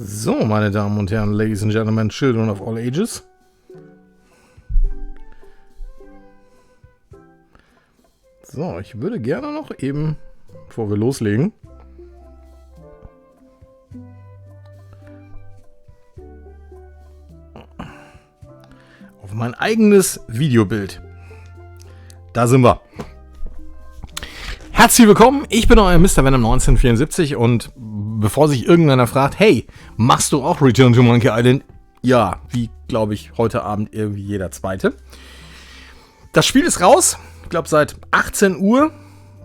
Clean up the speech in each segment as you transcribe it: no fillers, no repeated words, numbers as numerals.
So, meine Damen und Herren, Ladies and Gentlemen, Children of all ages. So, ich würde gerne noch eben, bevor wir loslegen, auf mein eigenes Videobild. Da sind wir. Herzlich willkommen, ich bin euer Mr. Venom 1974 und bevor sich irgendeiner fragt, hey, machst du auch Return to Monkey Island? Ja, wie glaube ich heute Abend irgendwie jeder Zweite. Das Spiel ist raus, ich glaube seit 18 Uhr.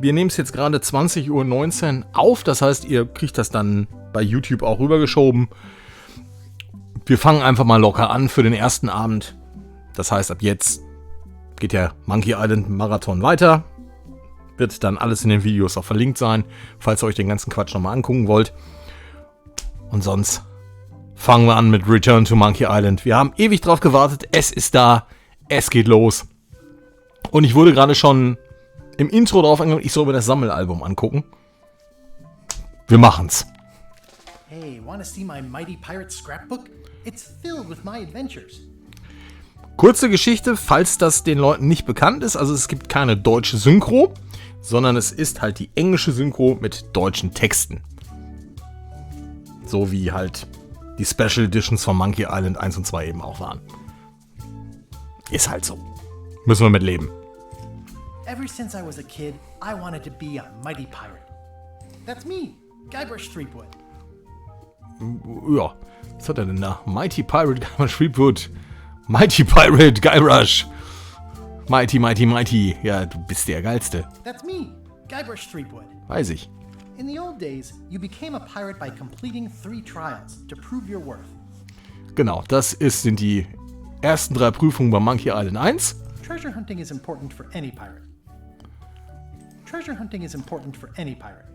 Wir nehmen es jetzt gerade 20:19 Uhr auf, das heißt, ihr kriegt das dann bei YouTube auch rübergeschoben. Wir fangen einfach mal locker an für den ersten Abend. Das heißt, ab jetzt geht der Monkey Island Marathon weiter. Wird dann alles in den Videos auch verlinkt sein, falls ihr euch den ganzen Quatsch nochmal angucken wollt. Und sonst fangen wir an mit Return to Monkey Island. Wir haben ewig drauf gewartet, es ist da, es geht los. Und ich wurde gerade schon im Intro drauf angekommen, ich soll mir das Sammelalbum angucken. Wir machen's. Hey, wanna see my Mighty Pirate scrapbook? It's filled with my adventures. Kurze Geschichte, falls das den Leuten nicht bekannt ist. Also es gibt keine deutsche Synchro, sondern es ist halt die englische Synchro mit deutschen Texten. So wie halt die Special Editions von Monkey Island 1 und 2 eben auch waren. Ist halt so. Müssen wir mit leben. Ever since I was a kid, I wanted to be a mighty pirate. That's me, Guybrush Threepwood. Ja, was hat er denn da? Mighty Pirate Guybrush Threepwood. Mighty Pirate Guybrush. Mighty, mighty, mighty. Ja, du bist der Geilste. That's me, Guybrush Threepwood. Weiß ich. In the old days, you became a pirate by completing 3 trials to prove your worth. Genau, sind die ersten 3 Prüfungen bei Monkey Island 1. Treasure hunting is important for any pirate. Treasure hunting is important for any pirate.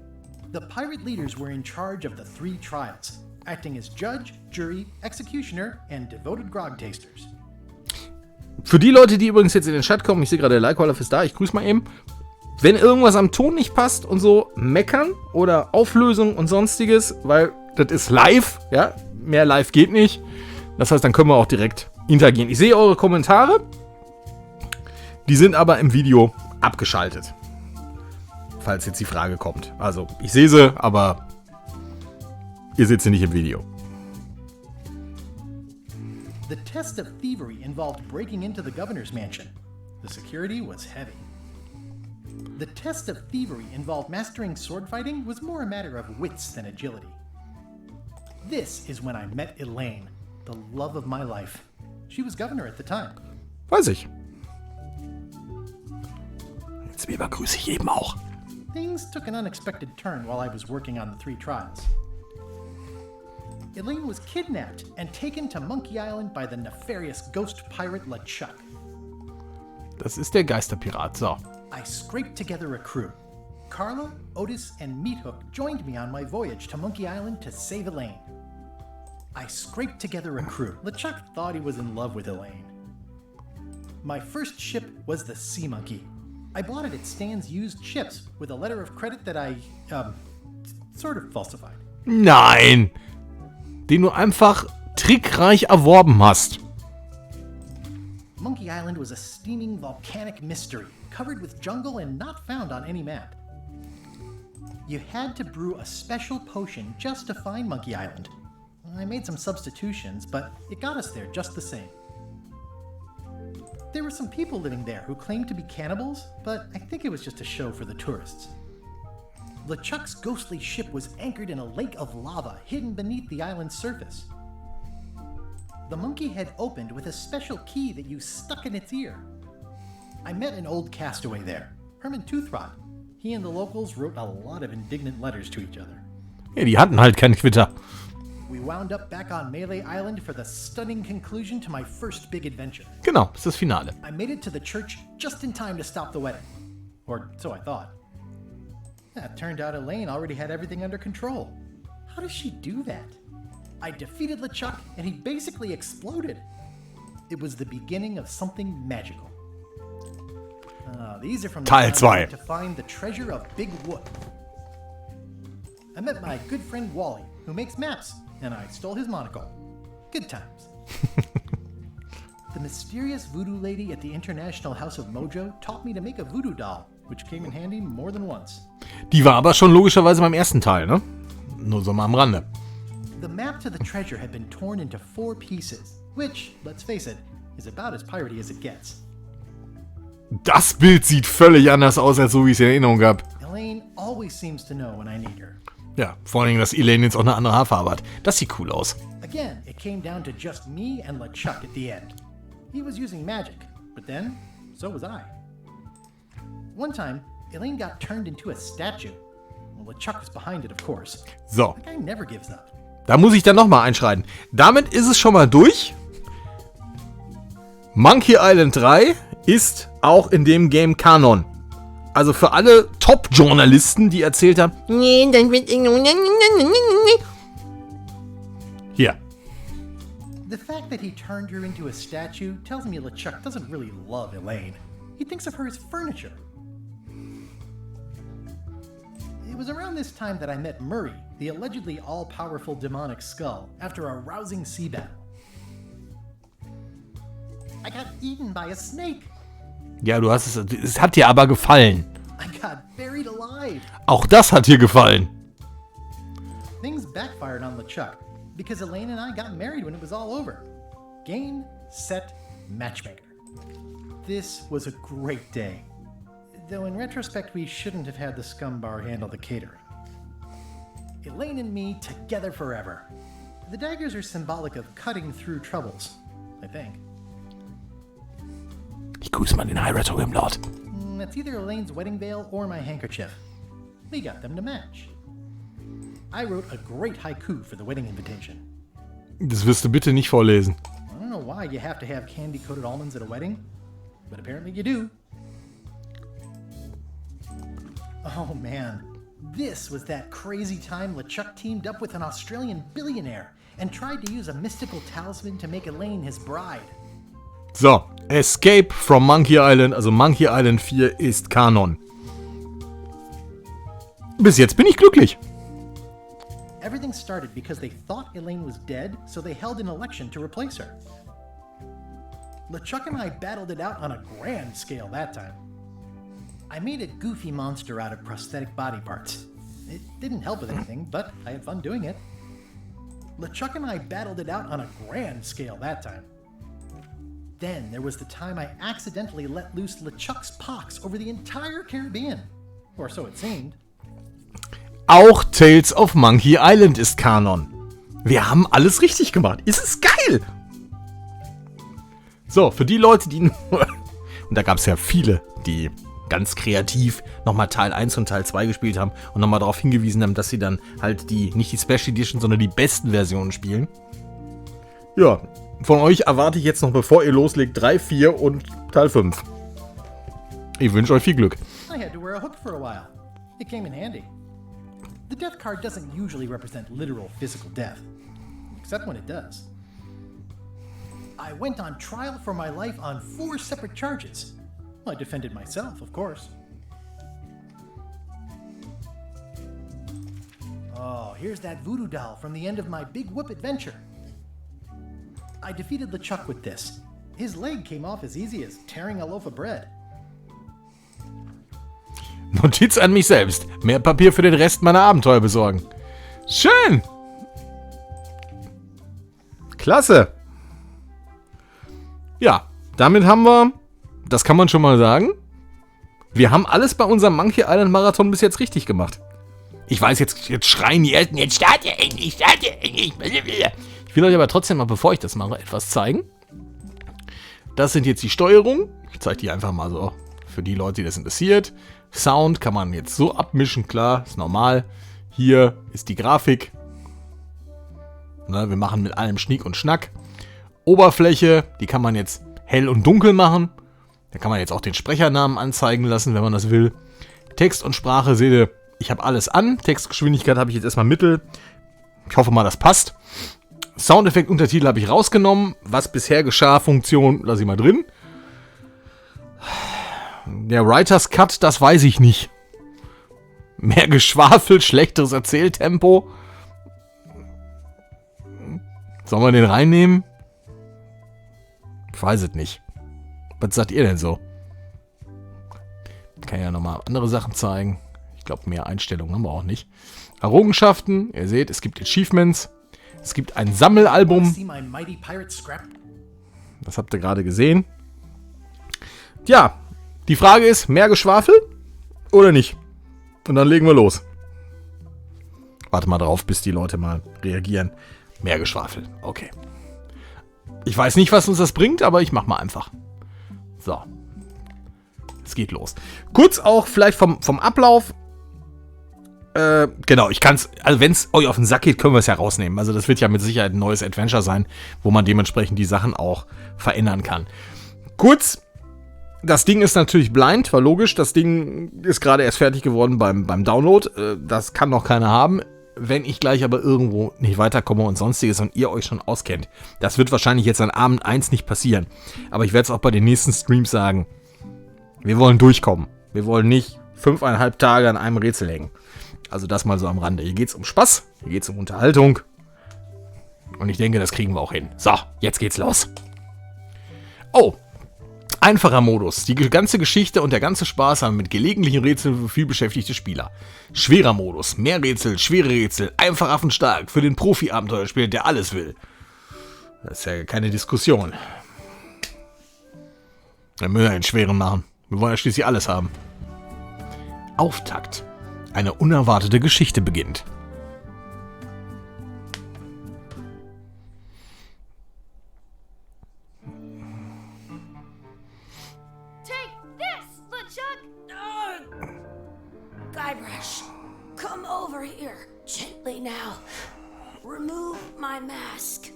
The pirate leaders were in charge of the 3 trials, acting as judge, jury, executioner, and devoted grog tasters. Für die Leute, die übrigens jetzt in den Chat kommen, ich sehe gerade, der Like-Wallace ist da, ich grüße mal eben. Wenn irgendwas am Ton nicht passt und so, meckern oder Auflösung und sonstiges, weil das ist live, ja, mehr live geht nicht. Das heißt, dann können wir auch direkt interagieren. Ich sehe eure Kommentare, die sind aber im Video abgeschaltet. Falls jetzt die Frage kommt. Also, ich sehe sie, aber ihr seht sie nicht im Video. The test of thievery involved breaking into the governor's mansion. The security was heavy. The test of thievery involved mastering sword fighting was more a matter of wits than agility. This is when I met Elaine, the love of my life. She was governor at the time. Weiß ich. Jetzt begrüße ich eben auch. Things took an unexpected turn while I was working on the 3 trials. Elaine was kidnapped and taken to Monkey Island by the nefarious ghost pirate LeChuck. Das ist der Geisterpirat, so. I scraped together a crew. Carla, Otis, and Meathook joined me on my voyage to Monkey Island to save Elaine. I scraped together a crew. LeChuck thought he was in love with Elaine. My first ship was the Sea Monkey. I bought it at Stan's used ships with a letter of credit that I, sort of falsified. Nein! Den du einfach trickreich erworben hast. Monkey Island was a steaming volcanic mystery, covered with jungle and not found on any map. You had to brew a special potion just to find Monkey Island. I made some substitutions, but it got us there just the same. There were some people living there who claimed to be cannibals, but I think it was just a show for the tourists. LeChuck's ghostly ship was anchored in a lake of lava hidden beneath the island's surface. The monkey head opened with a special key that you stuck in its ear. I met an old castaway there, Herman Toothrot. He and the locals wrote a lot of indignant letters to each other. Ja, die hatten halt keinen Twitter. We wound up back on Mêlée Island for the stunning conclusion to my first big adventure. Genau, das ist das Finale. I made it to the church just in time to stop the wedding. Or so I thought. Yeah, it turned out Elaine already had everything under control. How does she do that? I defeated LeChuck and he basically exploded. It was the beginning of something magical. These are from the Teil time 2. to find the treasure of Big Wood. I met my good friend Wally, who makes maps and I stole his monocle. Good times. The mysterious voodoo lady at the International House of Mojo taught me to make a voodoo doll, which came in handy more than once. Die war aber schon logischerweise beim ersten Teil, ne? Nur so mal am Rande. The map to the treasure had been torn into 4 pieces, which, let's face it, is about as piratey as it gets. Das Bild sieht völlig anders aus, als so wie ich es in Erinnerung habe. Elaine always seems to know when I need her. Ja, vor allen Dingen, dass Elaine jetzt auch eine andere Haarfarbe hat. Das sieht cool aus. Again, it came down to just me and LeChuck at the end. He was using magic, but then, so was I. One time, Elaine got turned into a statue. Well, LeChuck was behind it, of course. So, The guy never gives up. da muss ich dann nochmal einschreiten. Damit ist es schon mal durch. Monkey Island 3 ist auch in dem Game Kanon. Also für alle Top-Journalisten, die erzählt haben, nee, dann wird hier. The fact that he turned her into a statue tells me LeChuck doesn't really love Elaine. He thinks of her as furniture. It was around this time that I met Murray, the allegedly all-powerful demonic skull, after a rousing sea battle. I got eaten by a snake. Ja, du hast es hat dir aber gefallen. I got buried alive. Auch das hat dir gefallen. Things backfired on LeChuck because Elaine and I got married when it was all over. Game, set, matchmaker. This was a great day. Though in retrospect, we shouldn't have had the scum bar handle the catering. Elaine and me together forever. The daggers are symbolic of cutting through troubles, I think. Ich grüße mal den High Retro Game Lord. That's either Elaine's wedding veil or my handkerchief. We got them to match. I wrote a great haiku for the wedding invitation. Das wirst du bitte nicht vorlesen. I don't know why you have to have candy-coated almonds at a wedding, but apparently you do. Oh man, this was that crazy time LeChuck teamed up with an Australian billionaire and tried to use a mystical talisman to make Elaine his bride. So, Escape from Monkey Island, also Monkey Island 4 ist Kanon. Bis jetzt bin ich glücklich. Everything started because they thought Elaine was dead, so they held an election to replace her. LeChuck and I battled it out on a grand scale that time. I made a goofy monster out of prosthetic body parts. It didn't help with anything, but I had fun doing it. LeChuck and I battled it out on a grand scale that time. Then there was the time I accidentally let loose LeChuck's pox over the entire Caribbean. Or so it seemed. Auch Tales of Monkey Island ist Kanon. Wir haben alles richtig gemacht. Ist es geil? So, für die Leute, die nur... Und da gab es ja viele, die ganz kreativ nochmal Teil 1 und Teil 2 gespielt haben und nochmal darauf hingewiesen haben, dass sie dann halt nicht die Special Edition, sondern die besten Versionen spielen. Ja, von euch erwarte ich jetzt noch, bevor ihr loslegt, 3, 4 und Teil 5. Ich wünsche euch viel Glück. I had to wear a hook for a while. It came in handy. The death card doesn't usually represent literal physical death, except when it does. I went on trial for my life on 4 separate charges. I defended myself, of course. Oh, here's that voodoo doll from the end of my Big Whoop adventure. I defeated LeChuck with this. His leg came off as easy as tearing a loaf of bread. Notiz an mich selbst. Mehr Papier für den Rest meiner Abenteuer besorgen. Schön! Klasse! Ja, damit haben wir, das kann man schon mal sagen, wir haben alles bei unserem Monkey Island Marathon bis jetzt richtig gemacht. Ich weiß, jetzt schreien die Eltern, jetzt starte endlich. Ich will euch aber trotzdem mal, bevor ich das mache, etwas zeigen. Das sind jetzt die Steuerungen. Ich zeige die einfach mal so für die Leute, die das interessiert. Sound kann man jetzt so abmischen, klar, ist normal. Hier ist die Grafik. Wir machen mit allem Schnick und Schnack. Oberfläche, die kann man jetzt hell und dunkel machen. Da kann man jetzt auch den Sprechernamen anzeigen lassen, wenn man das will. Text und Sprache, seht ihr, ich habe alles an. Textgeschwindigkeit habe ich jetzt erstmal mittel. Ich hoffe mal, das passt. Soundeffekt, Untertitel habe ich rausgenommen. Was bisher geschah, Funktion lasse ich mal drin. Der Writers Cut, das weiß ich nicht. Mehr Geschwafel, schlechteres Erzähltempo. Sollen wir den reinnehmen? Ich weiß es nicht. Was sagt ihr denn so? Ich kann ja nochmal andere Sachen zeigen. Ich glaube, mehr Einstellungen haben wir auch nicht. Errungenschaften. Ihr seht, es gibt Achievements. Es gibt ein Sammelalbum. Das habt ihr gerade gesehen. Ja, die Frage ist, mehr Geschwafel oder nicht? Und dann legen wir los. Warte mal drauf, bis die Leute mal reagieren. Mehr Geschwafel, okay. Ich weiß nicht, was uns das bringt, aber ich mach mal einfach. So. Es geht los. Kurz auch vielleicht vom Ablauf. Genau, ich kann's, also wenn es euch auf den Sack geht, können wir es ja rausnehmen. Also das wird ja mit Sicherheit ein neues Adventure sein, wo man dementsprechend die Sachen auch verändern kann. Kurz, das Ding ist natürlich blind, war logisch. Das Ding ist gerade erst fertig geworden beim Download. Das kann noch keiner haben. Wenn ich gleich aber irgendwo nicht weiterkomme und sonstiges und ihr euch schon auskennt. Das wird wahrscheinlich jetzt an Abend 1 nicht passieren. Aber ich werde es auch bei den nächsten Streams sagen. Wir wollen durchkommen. Wir wollen nicht 5,5 Tage an einem Rätsel hängen. Also das mal so am Rande. Hier geht es um Spaß, hier geht es um Unterhaltung. Und ich denke, das kriegen wir auch hin. So, jetzt geht's los. Oh, einfacher Modus. Die ganze Geschichte und der ganze Spaß haben mit gelegentlichen Rätseln für viel beschäftigte Spieler. Schwerer Modus. Mehr Rätsel, schwere Rätsel, einfach affenstark. Für den Profi-Abenteuerspieler, der alles will. Das ist ja keine Diskussion. Wir müssen einen schweren machen. Wir wollen ja schließlich alles haben. Auftakt. Eine unerwartete Geschichte beginnt. Take this, LeChuck! Guybrush, come over here, gently now. Remove my mask.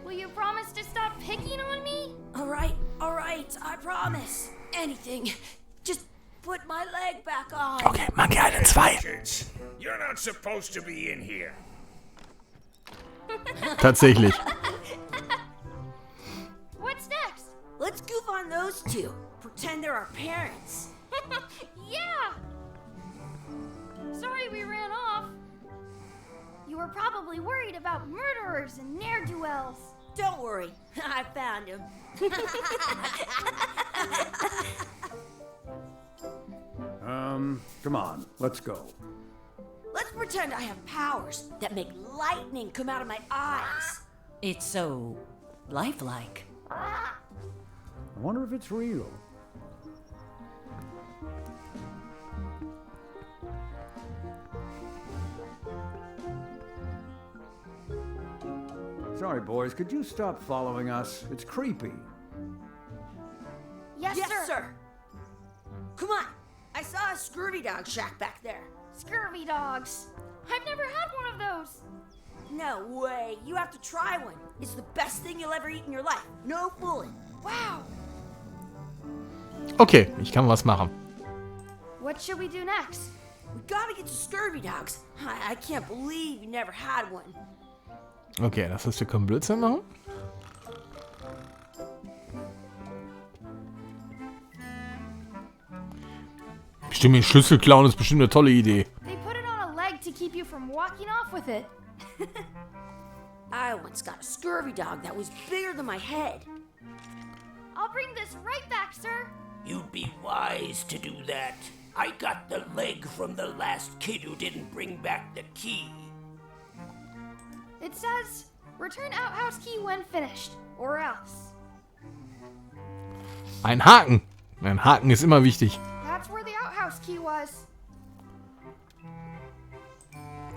Will you promise to stop picking on me? All right, I promise. Anything. Just put my leg back on. Okay, Monkey Island 2. You're not supposed to be in here. Tatsächlich. What's next? Let's goof on those two. Pretend they're our parents. Yeah! Sorry we ran off. You were probably worried about murderers and ne'er-do-wells. Don't worry, I found him. Come on, let's go. Let's pretend I have powers that make lightning come out of my eyes. It's so lifelike. I wonder if it's real. Sorry, boys, could you stop following us? It's creepy. Yes, sir. Come on, I saw a scurvy dog shack back there. Scurvy dogs. I've never had one of those. No way, you have to try one. It's the best thing you'll ever eat in your life. No fooling. Wow. Okay, ich kann was machen. What should we do next? We gotta get to scurvy dogs. I can't believe you never had one. Okay, das heißt, wir können Blödsinn machen. Bestimmt den Schlüssel klauen ist bestimmt eine tolle Idee. They put it on a leg to keep you from walking off with it. I once got a scurvy dog that was bigger than my head. I'll bring this right back, sir. You'd be wise to do that. I got the leg from the last kid who didn't bring back the key. It says, return outhouse key when finished, or else. Ein Haken. Ein Haken ist immer wichtig. That's where the outhouse key was.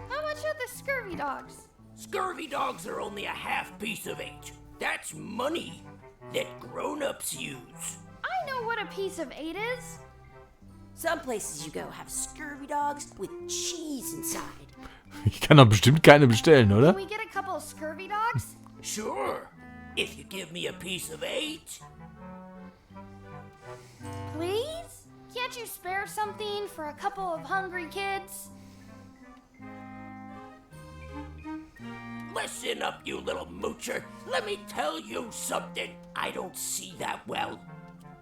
How much are the scurvy dogs? Scurvy dogs are only a half piece of 8. That's money that grown-ups use. I know what a piece of 8 is. Some places you go have scurvy dogs with cheese inside. Ich kann doch bestimmt keine bestellen, oder? Can we get a couple of scurvy dogs? Sure, if you give me a piece of 8. Please? Can't you spare something for a couple of hungry kids? Listen up, you little moocher. Let me tell you something. I don't see that well.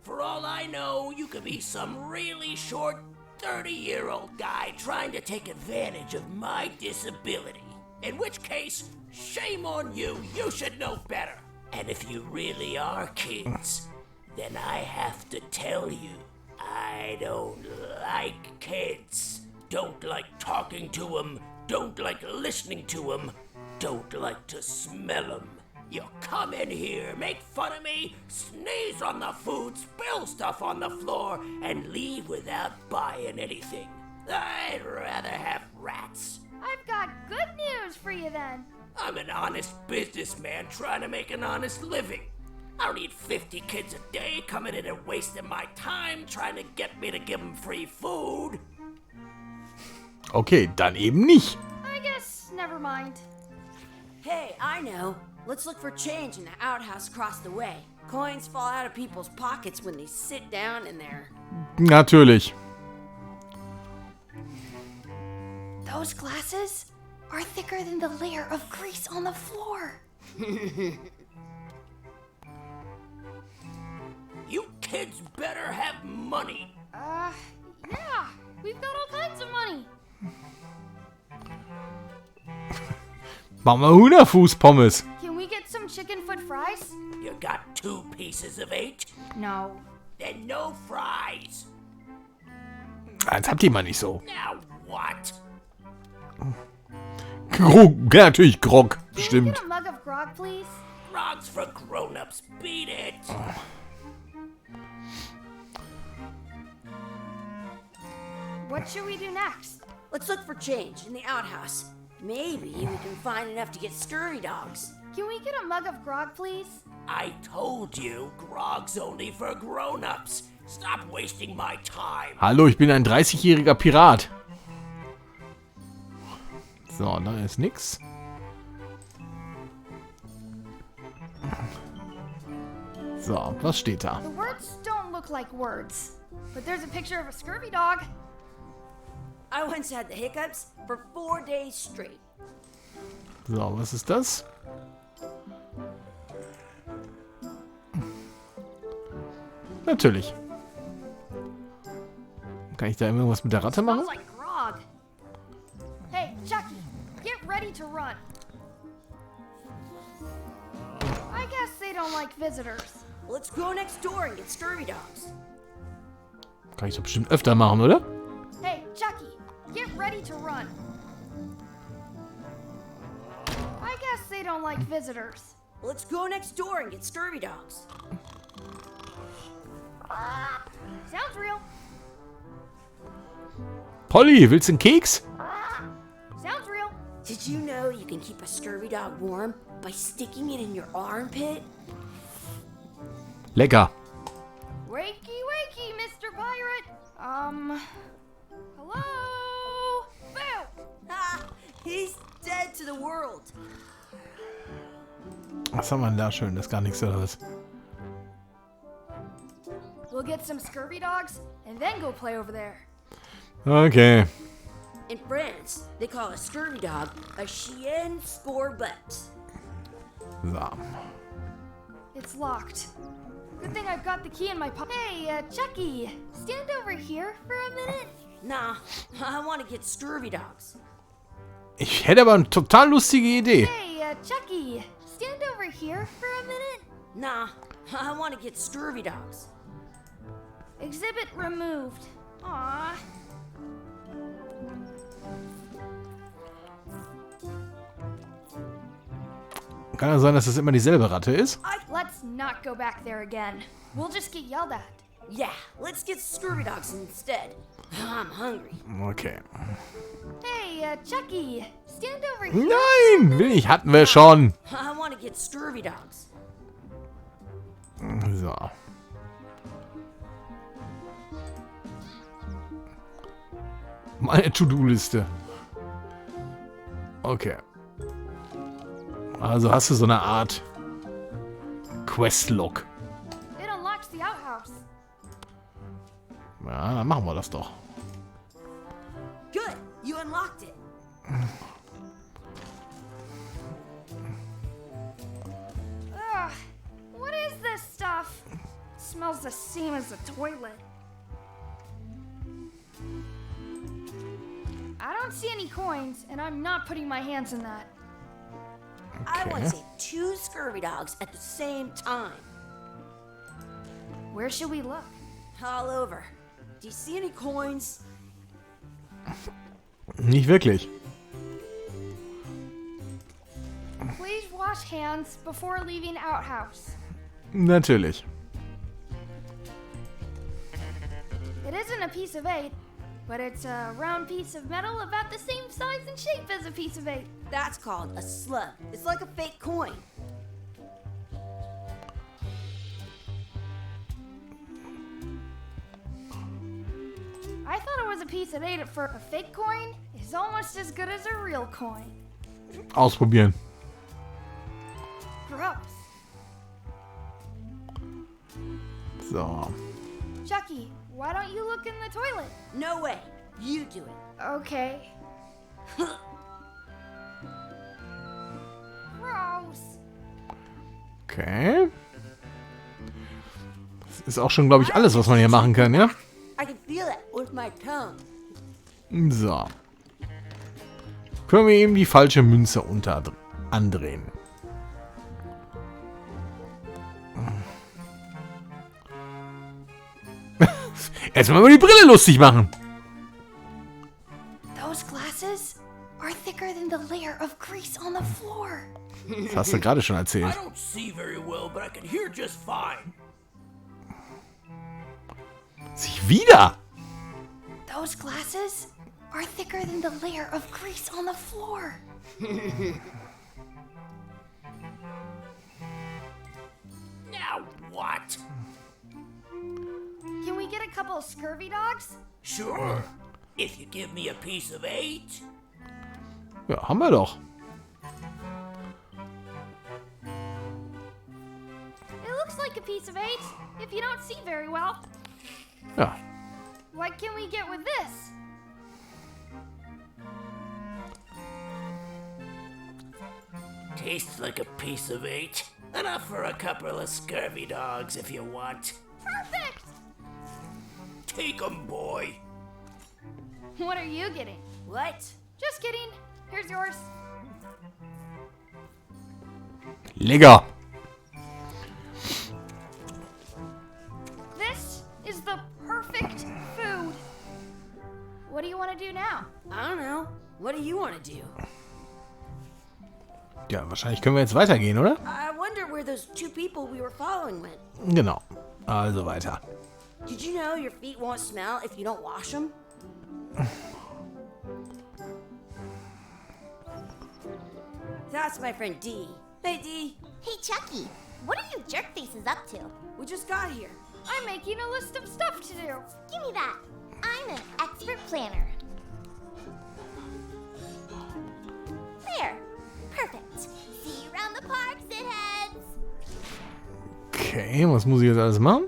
For all I know, you could be some really short 30-year-old guy trying to take advantage of my disability. In which case, shame on you. You should know better. And if you really are kids, then I have to tell you, I don't like kids. Don't like talking to them. Don't like listening to them. Don't like to smell them. You come in here, make fun of me, sneeze on the food, spill stuff on the floor, and leave without buying anything. I'd rather have rats. I've got good news for you then. I'm an honest businessman trying to make an honest living. I don't need 50 kids a day coming in and wasting my time trying to get me to give them free food. Okay, dann eben nicht. I guess never mind. Hey, I know. Let's look for change in the outhouse across the way. Coins fall out of people's pockets when they sit down in there. Natürlich. Those glasses are thicker than the layer of grease on the floor. You kids better have money. Yeah, we've got all kinds of money. Machen wir Hühnerfußpommes. Can we get some chicken foot fries? You got 2 pieces of 8? No. Then no fries. Jetzt habt ihr mal nicht so. Now what? Grog, ja, natürlich Grog, Can we bestimmt. get a mug of grog, please? Grog's for grown-ups. Beat it. What should we do next? Let's look for change in the outhouse. Maybe we can find enough to get scurry dogs. Can we get a mug of grog, please? I told you, Grog's only for grown-ups. Stop wasting my time. Hallo, ich bin ein 30-jähriger Pirat. So, da ist nix. So, was steht da? The words don't look like words, but there's a picture of a scurvy dog. I once had the hiccups for 4 days straight. So, was ist das? Natürlich. Kann ich da irgendwas mit der Ratte machen? Smells like grog. Hey, Chucky, get ready to run. I guess they don't like visitors. Let's go next door and get scurvy dogs. Kann ich doch bestimmt öfter machen, oder? Hey, Chucky, get ready to run. I guess they don't like visitors. Let's go next door and get scurvy dogs. Sounds real. Polly, willst du einen Keks? Sounds real. Did you know you can keep a scurvy dog warm by sticking it in your armpit? Lecker. Wakey, wakey, Mr. Pirate. Hello? Boo! Ha! He's dead to the world. Was haben wir denn da schön? Das ist gar nichts, oder was? We'll get some scurvy dogs and then go play over there. Okay. In France, they call a scurvy dog a chien scorbut. So. It's locked. Good thing I've got the key in my pocket. Hey, Chucky, stand over here for a minute. Nah, I want to get scurvy dogs. Ich hätte aber eine total lustige Idee. Hey, Chucky, stand over here for a minute. Nah, I want to get scurvy dogs. Exhibit removed. Aww. Kann ja sein, dass das immer dieselbe Ratte ist. Let's not go back there again. We'll just get yelled at. Yeah, let's get scurvy dogs instead. I'm hungry. Okay. Hey, Chucky, stand over here. Nein, will ich, hatten wir schon. I want to get scurvy dogs. So. Meine To-Do-Liste. Okay. Also hast du so eine Art Quest-Log. It unlocks the outhouse. Ja, dann machen wir das doch. Good, you unlocked it. Ugh, what is this stuff? It smells the same as the toilet. I don't see any coins, and I'm not putting my hands in that. I want to see 2 scurvy dogs at the same time. Where should we look? All over. Do you see any coins? Nicht wirklich. Please wash hands before leaving outhouse. Natürlich. It isn't a piece of 8, but it's a round piece of metal about the same size and shape as a piece of 8. That's called a slug. It's like a fake coin. I thought it was a piece of 8 at first. A fake coin is almost as good as a real coin. Ausprobieren. Gross. So. Chucky, why don't you look in the toilet? No way. You do it. Okay. Gross. Okay. Das ist auch schon, glaube ich, alles, was man hier machen kann, ja? I can feel it with my tongue. So. Können wir eben die falsche Münze andrehen. Erstmal über die Brille lustig machen. Those glasses are thicker than the layer of grease on the floor. Das hast du gerade schon I erzählt. don't see very well, but I can hear just fine. Sich wieder. Those glasses are thicker than the layer of grease on the floor. Now what? Can we get a couple of scurvy dogs? Sure. If you give me a piece of 8. Ja, haben wir doch. It looks like a piece of 8 if you don't see very well. Ja. What can we get with this? Tastes like a piece of 8. Enough for a couple of scurvy dogs if you want. Perfect! Take 'em, boy. What are you getting? What? Just kidding. Here's yours. Lecker. This is the perfect food. What do you want to do now? I don't know. What do you want to do? Ja, wahrscheinlich können wir jetzt weitergehen, oder? I wonder where those 2 people we were following went. Genau. Also weiter. Did you know your feet won't smell if you don't wash them? That's my friend Dee. Hey, Dee. Hey, Chucky, what are you jerk faces up to? We just got here. I'm making a list of stuff to do. Give me that. I'm an expert planner. There. Perfect. See you around the park, shitheads. Okay, was muss ich jetzt alles machen?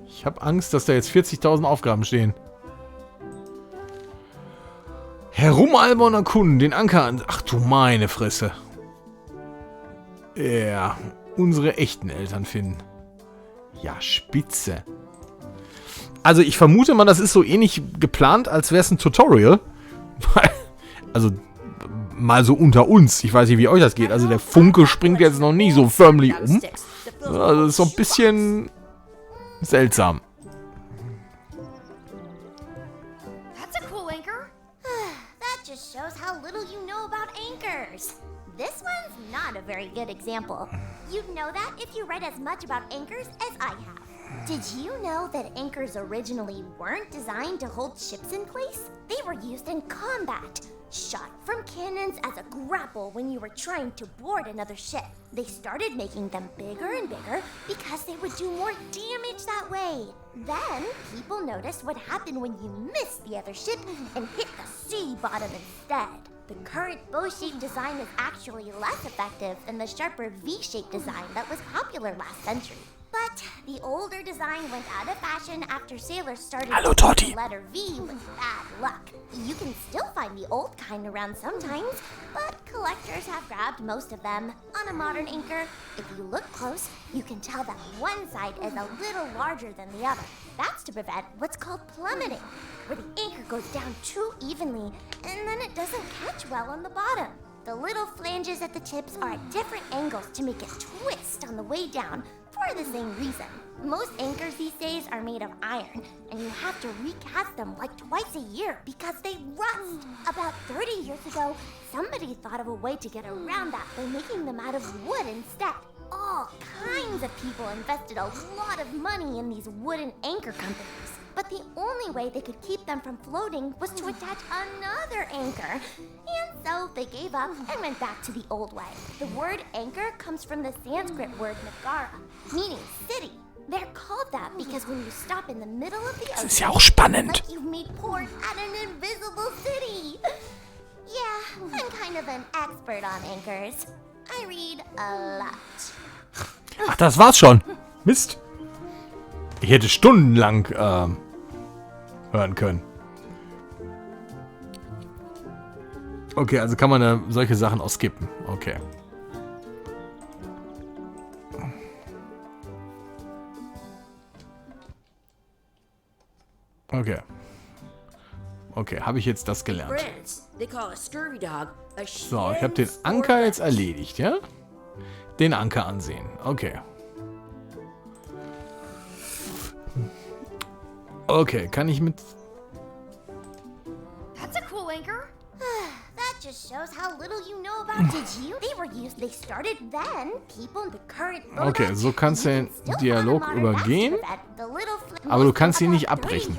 Ich habe Angst, dass da jetzt 40.000 Aufgaben stehen. Herumalbern und erkunden, den Anker an... Ach du meine Fresse. Ja, unsere echten Eltern finden. Ja, spitze. Also ich vermute mal, das ist so ähnlich geplant, als wäre es ein Tutorial. Also mal so unter uns. Ich weiß nicht, wie euch das geht. Also der Funke springt jetzt noch nicht so förmlich um. Also ist so ein bisschen seltsam. That's a cool anchor. That just shows how little you know about anchors. This one's not a very good example. You'd know that if you read as much about anchors as I have. Did you know that anchors originally weren't designed to hold ships in place? They were used in combat, shot from cannons as a grapple when you were trying to board another ship. They started making them bigger and bigger because they would do more damage that way. Then, people noticed what happened when you missed the other ship and hit the sea bottom instead. The current bow-shaped design is actually less effective than the sharper V-shaped design that was popular last century. But the older design went out of fashion after sailors started using the letter V with bad luck. You can still find the old kind around sometimes, but collectors have grabbed most of them. On a modern anchor, if you look close, you can tell that one side is a little larger than the other. That's to prevent what's called plummeting, where the anchor goes down too evenly and then it doesn't catch well on the bottom. The little flanges at the tips are at different angles to make a twist on the way down for the same reason. Most anchors these days are made of iron, and you have to recast them like twice a year because they rust. About 30 years ago, somebody thought of a way to get around that by making them out of wood instead. All kinds of people invested a lot of money in these wooden anchor companies. But the only way they could keep them from floating was to attach another anchor. And so they gave up and went back to the old way. The word anchor comes from the Sanskrit word nagara, meaning city. They're called that because when you stop in the middle of the ocean, ist ja auch spannend. like you've made port at an invisible city. Yeah, I'm kind of an expert on anchors. I read a lot. Ach, das war's schon. Mist. Ich hätte stundenlang hören können. Okay, also kann man da solche Sachen auch skippen. Okay. Okay. Okay, habe ich jetzt das gelernt. France, they call a scurvy dog a So, ich habe den Anker jetzt erledigt, ja? Den Anker ansehen. Okay. Okay, kann ich mit... That's a cool anchor. That just shows how little you know about. Did you? They started then. People in the current. Okay, so kannst du den Dialog übergehen, aber du kannst ihn nicht abbrechen.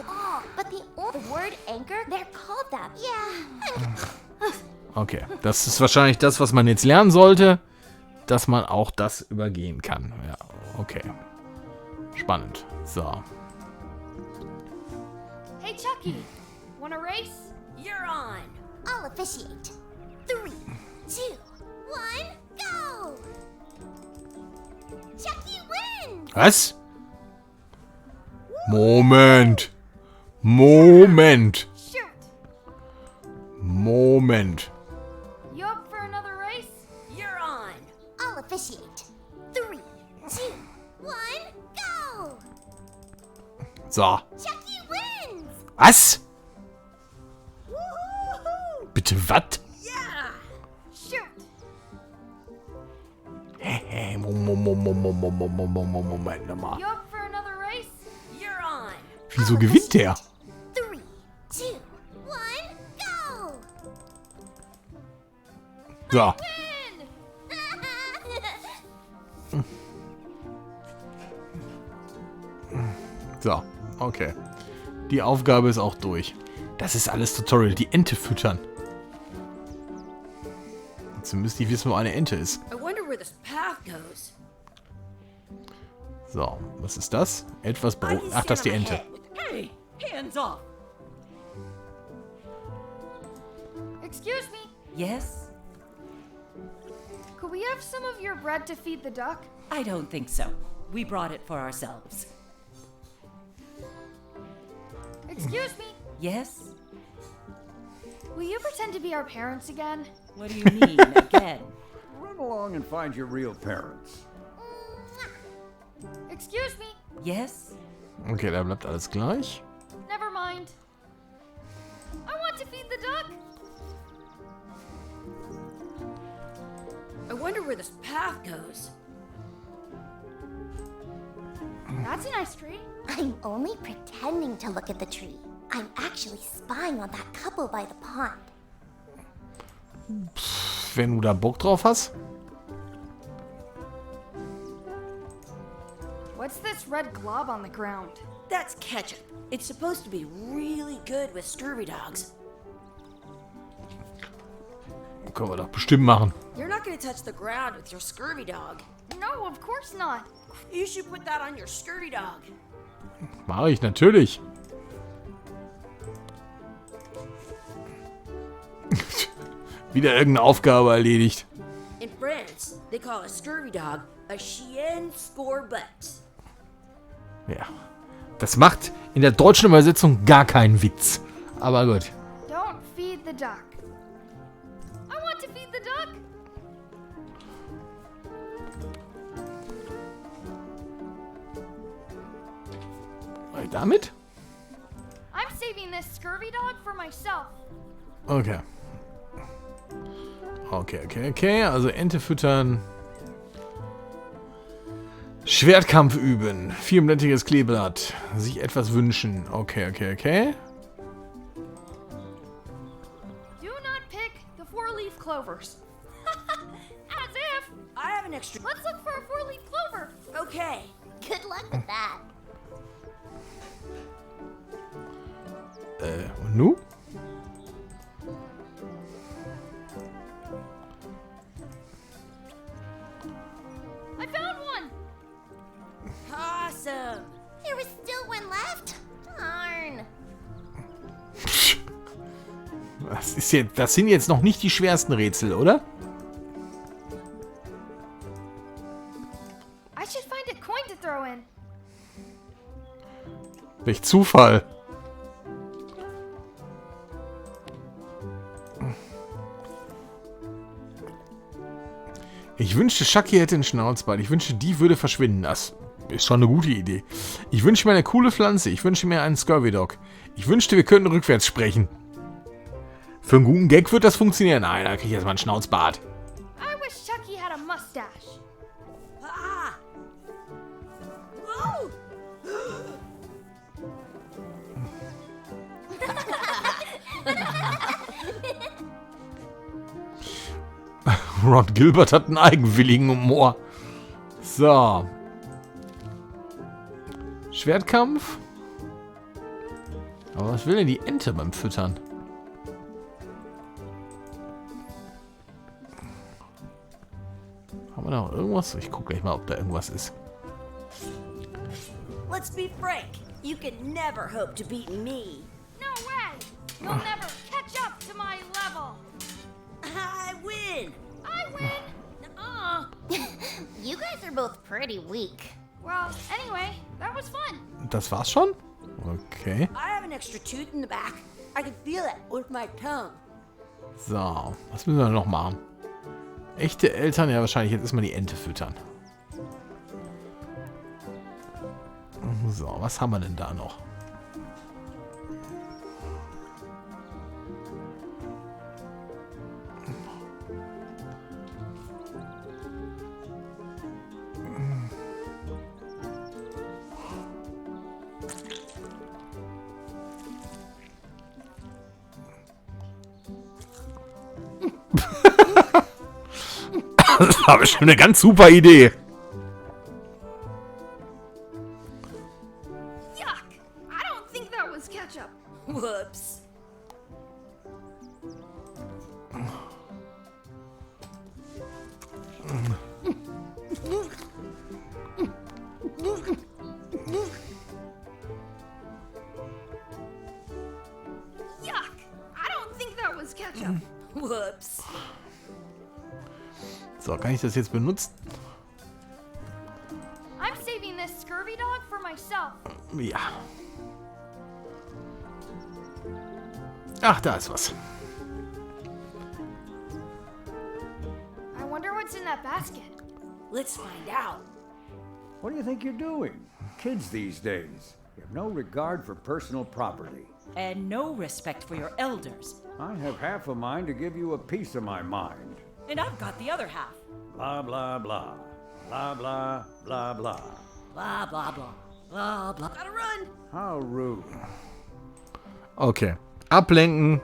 Okay, das ist wahrscheinlich das, was man jetzt lernen sollte, dass man auch das übergehen kann. Ja, okay. Spannend. So. Hey, Chucky. Wanna race? You're on. I'll officiate. 3, 2, 1, go! Chucky wins! Was? Moment. Moment. Shoot. Moment. You up for another race? You're on. I'll officiate. 3, 2, 1, go! So. Chucky wins! Was? Woohoo! Bitte was? Yeah. Shoot. Hey, Moment mal. You up for another race? You're on. Wieso gewinnt der? 3, 2, 1, go! So. Win! So. Okay. Die Aufgabe ist auch durch. Das ist alles Tutorial. Die Ente füttern. Jetzt müsste ich wissen, wo eine Ente ist. I wonder where this path goes. So, was ist das? Etwas Brot. Ach, das ist die Ente. Hey, hands off. Excuse me. Yes? Could we have some of your bread to feed the duck? I don't think so. We brought it for ourselves. Excuse me. Yes? Will you pretend to be our parents again? What do you mean, again? Run along and find your real parents. Excuse me. Yes? Okay, da bleibt alles gleich. Never mind. I want to feed the duck. I wonder where this path goes. That's a nice tree. I'm only pretending to look at the tree. I'm actually spying on that couple by the pond. Wenn du da Bock drauf hast. What's this red glob on the ground? That's ketchup. It's supposed to be really good with scurvy dogs. Können wir doch bestimmt machen. You're not going to touch the ground with your scurvy dog. No, of course not. You should put that on your scurvy dog. Mache ich natürlich. Wieder irgendeine Aufgabe erledigt. In France, they call a scurvy dog a chien scorbut. Ja. Das macht in der deutschen Übersetzung gar keinen Witz. Aber gut. Don't feed the duck. I want to feed the duck. Damit? I'm saving this scurvy dog for myself. Okay. Okay. Also Ente füttern. Schwertkampf üben. 4-blättiges Kleeblatt. Sich etwas wünschen. Okay. Do not pick the 4-leaf clovers. As if. I have an extra. Let's look for a 4-leaf clover. Okay. Good luck with that. Und nu? I found one. Awesome. There was still one left? Darn. Das sind jetzt noch nicht die schwersten Rätsel, oder? I should find a coin to throw in. Welch Zufall. Ich wünschte, Chucky hätte einen Schnauzbart. Ich wünschte, die würde verschwinden. Das ist schon eine gute Idee. Ich wünsche mir eine coole Pflanze. Ich wünsche mir einen Scurvy Dog. Ich wünschte, wir könnten rückwärts sprechen. Für einen guten Gag wird das funktionieren. Nein, da kriege ich erstmal einen Schnauzbart. I wish Chucky had a mustache. Ah. Whoa. Ron Gilbert hat einen eigenwilligen Humor. So. Schwertkampf. Aber was will denn die Ente beim Füttern? Haben wir da noch irgendwas? Ich gucke gleich mal, ob da irgendwas ist. Let's be frank. You can never hope to beat me. No way. You'll never catch up to my level. I win. I win. You guys are both pretty weak. Well, anyway, that was fun. Das war's schon? Okay. I have an extra tooth in the back. I can feel it with my tongue. So, was müssen wir noch machen? Echte Eltern, ja wahrscheinlich jetzt erstmal die Ente füttern. So, was haben wir denn da noch? Das war bestimmt eine ganz super Idee. Yuck! I don't think that was ketchup. Whoops. Yuck! I don't think that was ketchup. Whoops. So, kann ich das jetzt benutzen? I'm saving this scurvy dog for myself. Ja. Ach, da ist was. I wonder what's in that basket. Let's find out. What do you think you're doing? Kids these days. You have no regard for personal property. And no respect for your elders. I have half a mind to give you a piece of my mind. And I've got the other half. Blah, blah, blah. Blah, blah, blah, blah. Blah, blah, blah. Blah, blah. Gotta run. How rude. Okay. Ablenken.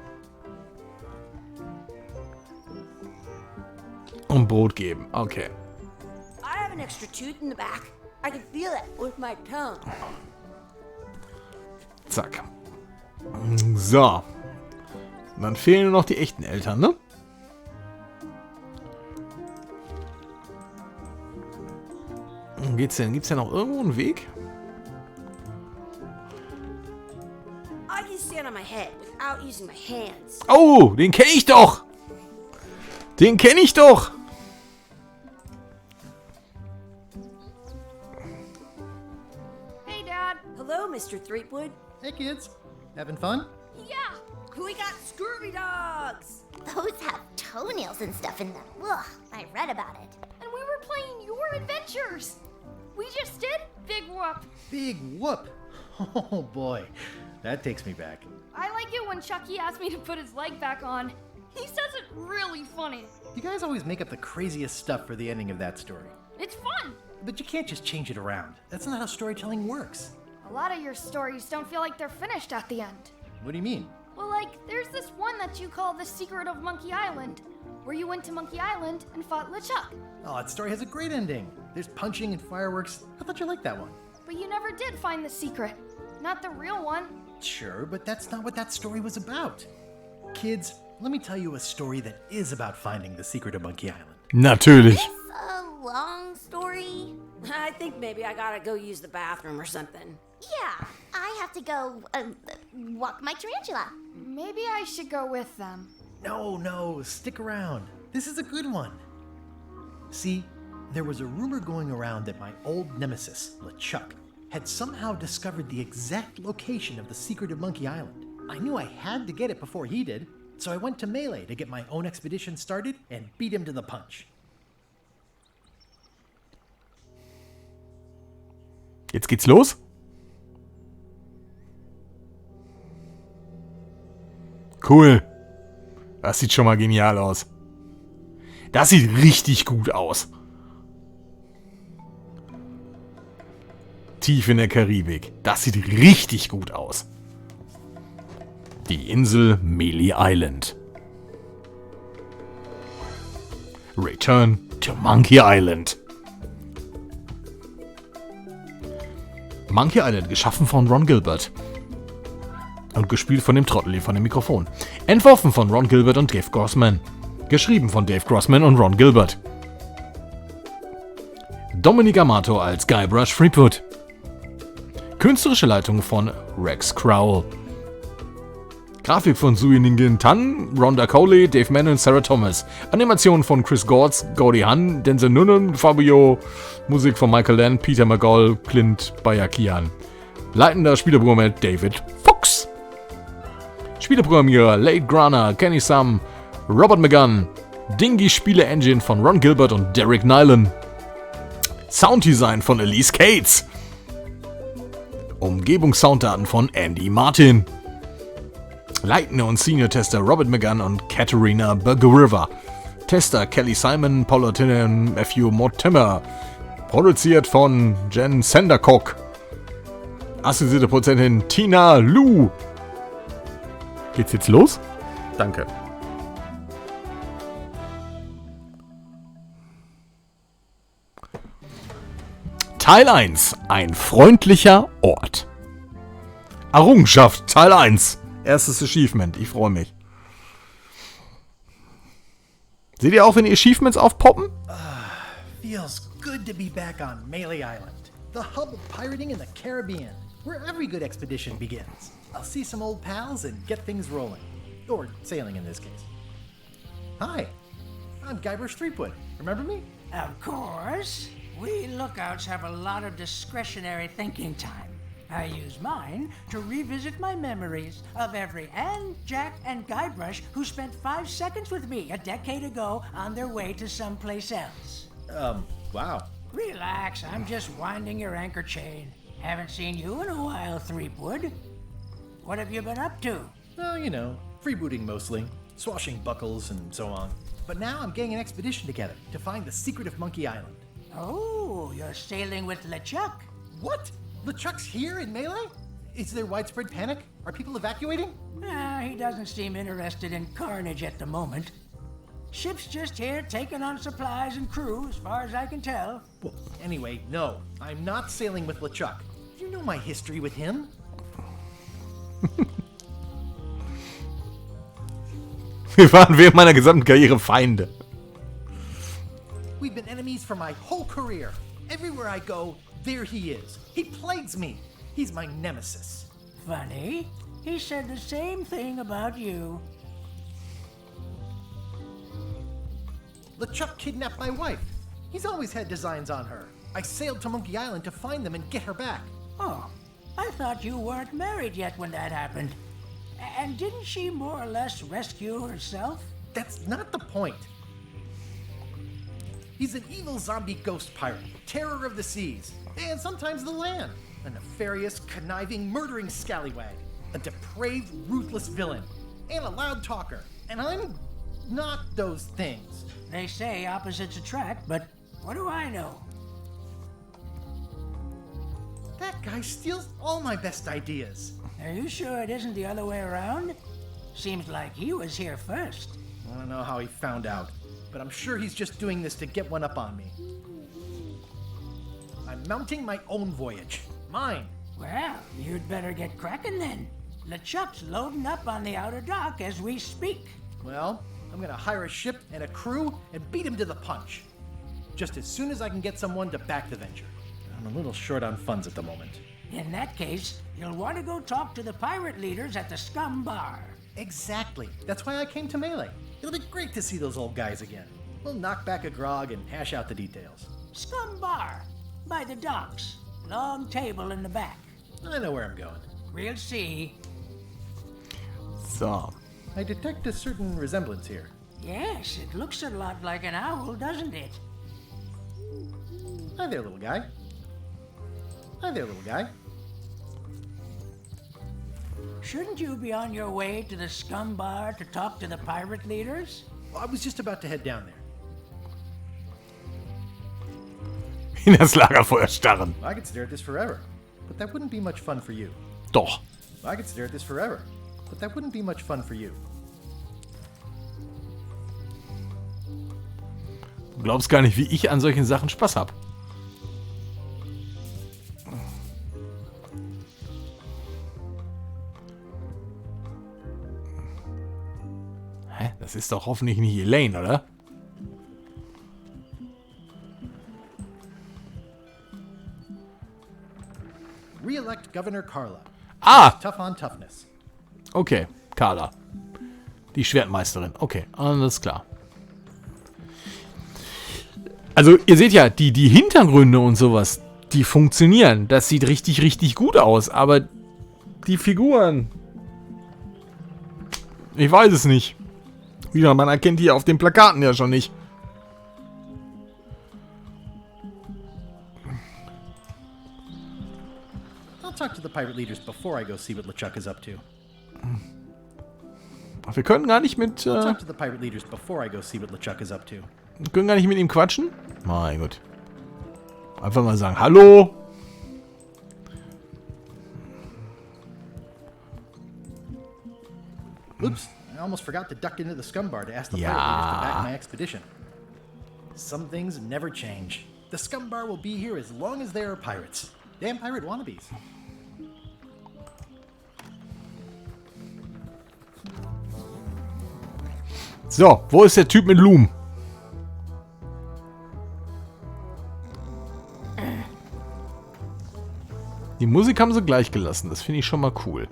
Und Brot geben. Okay. I have an extra tooth in the back. I can feel it with my tongue. Zack. So. Und dann fehlen nur noch die echten Eltern, ne? Geht's denn? Gibt's ja noch irgendwo einen Weg? I can stand on my head without using my hands. Oh, den kenne ich doch! Den kenne ich doch! Hey, Dad. Hello, Mr. Threepwood. Hey, kids. Having fun? Yeah. We got scurvy dogs. Those have toenails and stuff in them. Ugh, I read about it. And we were playing your adventures. We just did Big Whoop. Big whoop. Oh boy, that takes me back. I like it when Chucky asked me to put his leg back on. He says it really funny. You guys always make up the craziest stuff for the ending of that story. It's fun. But you can't just change it around. That's not how storytelling works. A lot of your stories don't feel like they're finished at the end. What do you mean? Well, like, there's this one that you call The Secret of Monkey Island, where you went to Monkey Island and fought LeChuck. Oh, that story has a great ending. There's punching and fireworks. I thought you liked that one. But you never did find the secret. Not the real one. Sure, but that's not what that story was about. Kids, let me tell you a story that is about finding the secret of Monkey Island. Natürlich. It's a long story. I think maybe I gotta go use the bathroom or something. Yeah, I have to go walk my tarantula. Maybe I should go with them. No, stick around. This is a good one. See, there was a rumor going around that my old nemesis, LeChuck, had somehow discovered the exact location of the secret of Monkey Island. I knew I had to get it before he did, so I went to Mêlée to get my own expedition started and beat him to the punch. Jetzt geht's los. Cool. Das sieht schon mal genial aus. Das sieht richtig gut aus. Tief in der Karibik. Das sieht richtig gut aus. Die Insel Mêlée Island. Return to Monkey Island. Monkey Island, geschaffen von Ron Gilbert. Und gespielt von dem Trottel hier von dem Mikrofon. Entworfen von Ron Gilbert und Dave Grossman. Geschrieben von Dave Grossman und Ron Gilbert. Dominic Amato als Guybrush Threepwood. Künstlerische Leitung von Rex Crowell. Grafik von Sui Ningen Tan, Rhonda Coley, Dave Mann und Sarah Thomas. Animation von Chris Gortz, Gordy Hahn, Denzel Nunnen, Fabio. Musik von Michael Land, Peter McGoll, Clint Bayakian. Leitender Spieleprogrammierer David Fox. Spieleprogrammierer Late Grana, Kenny Sum, Robert McGunn. Dingy Spiele Engine von Ron Gilbert und Derek Nyland. Sounddesign von Elise Cates. Umgebungssounddaten von Andy Martin. Leitende und Senior-Tester Robert McGunn und Katerina Bergeriver. Tester Kelly Simon, Paula Tinnen, Matthew Mortimer. Produziert von Jen Sandercock. Assistierte Produzentin Tina Lu. Geht's jetzt los? Danke. Teil 1. Ein freundlicher Ort. Errungenschaft, Teil 1. Erstes Achievement, ich freue mich. Seht ihr auch, wenn die Achievements aufpoppen? Feels good to be back on Mêlée Island, the hub of pirating in the Caribbean, where every good expedition begins. I'll see some old pals and get things rolling. Or sailing in this case. Hi, I'm Guybrush Threepwood. Remember me? Of course. We lookouts have a lot of discretionary thinking time. I use mine to revisit my memories of every Anne, Jack, and Guybrush who spent 5 seconds with me a decade ago on their way to someplace else. Wow. Relax, I'm just winding your anchor chain. Haven't seen you in a while, Threepwood. What have you been up to? Well, you know, freebooting mostly, swashing buckles and so on. But now I'm getting an expedition together to find the secret of Monkey Island. Oh, you're sailing with LeChuck. What? LeChuck's here in Mêlée? Is there widespread panic? Are people evacuating? He doesn't seem interested in carnage at the moment. Ship's just here taking on supplies and crew, as far as I can tell. Well, anyway, no. I'm not sailing with LeChuck. You know my history with him. Wir waren während meiner gesamten Karriere Feinde. We've been enemies for my whole career. Everywhere I go, there he is. He plagues me. He's my nemesis. Funny. He said the same thing about you. LeChuck kidnapped my wife. He's always had designs on her. I sailed to Monkey Island to find them and get her back. Oh, I thought you weren't married yet when that happened. And didn't she more or less rescue herself? That's not the point. He's an evil zombie ghost pirate, terror of the seas, and sometimes the land. A nefarious, conniving, murdering scallywag. A depraved, ruthless villain. And a loud talker. And I'm Not those things. They say opposites attract, but what do I know? That guy steals all my best ideas. Are you sure it isn't the other way around? Seems like he was here first. I don't know how he found out, but I'm sure he's just doing this to get one up on me. I'm mounting my own voyage. Mine. Well, you'd better get cracking then. LeChuck's loading up on the outer dock as we speak. Well, I'm gonna hire a ship and a crew and beat him to the punch. Just as soon as I can get someone to back the venture. I'm a little short on funds at the moment. In that case, you'll want to go talk to the pirate leaders at the Scum Bar. Exactly. That's why I came to Mêlée. It'll be great to see those old guys again. We'll knock back a grog and hash out the details. Scum Bar, by the docks. Long table in the back. I know where I'm going. We'll see. So. I detect a certain resemblance here. Yes, it looks a lot like an owl, doesn't it? Hi there, little guy. Hi there, little guy. Shouldn't you be on your way to the Scum Bar to talk to the pirate leaders? Well, I was just about to head down there. In das Lagerfeuer starren. I could stare at this forever, but that wouldn't be much fun for you. Doch. I could stare at this forever, but that wouldn't be much fun for you. Du glaubst gar nicht, wie ich an solchen Sachen Spaß habe. Hä? Das ist doch hoffentlich nicht Elaine, oder? Re-elect Governor Carla. Ah! Tough on toughness. Okay, Carla. Die Schwertmeisterin. Okay, alles klar. Also, ihr seht ja, die Hintergründe und sowas, die funktionieren. Das sieht richtig, richtig gut aus. Aber die Figuren... Ich weiß es nicht. Wieder, man erkennt die auf den Plakaten ja schon nicht. I'll talk to the pirate leaders before I go see what LeChuck is up to. Wir können gar nicht mit... I'll talk to the pirate leaders before I go see what LeChuck is up to. Wir können gar nicht mit ihm quatschen? Mein Gott. Einfach mal sagen, hallo. Oops, I almost forgot to duck into the Scum Bar to ask the pirate leaders to back my expedition. Some things never change. The Scum Bar will be here as long as there are pirates. Damn pirate wannabes. So, wo ist der Typ mit Loom? Die Musik haben sie gleich gelassen. Das finde ich schon mal cool.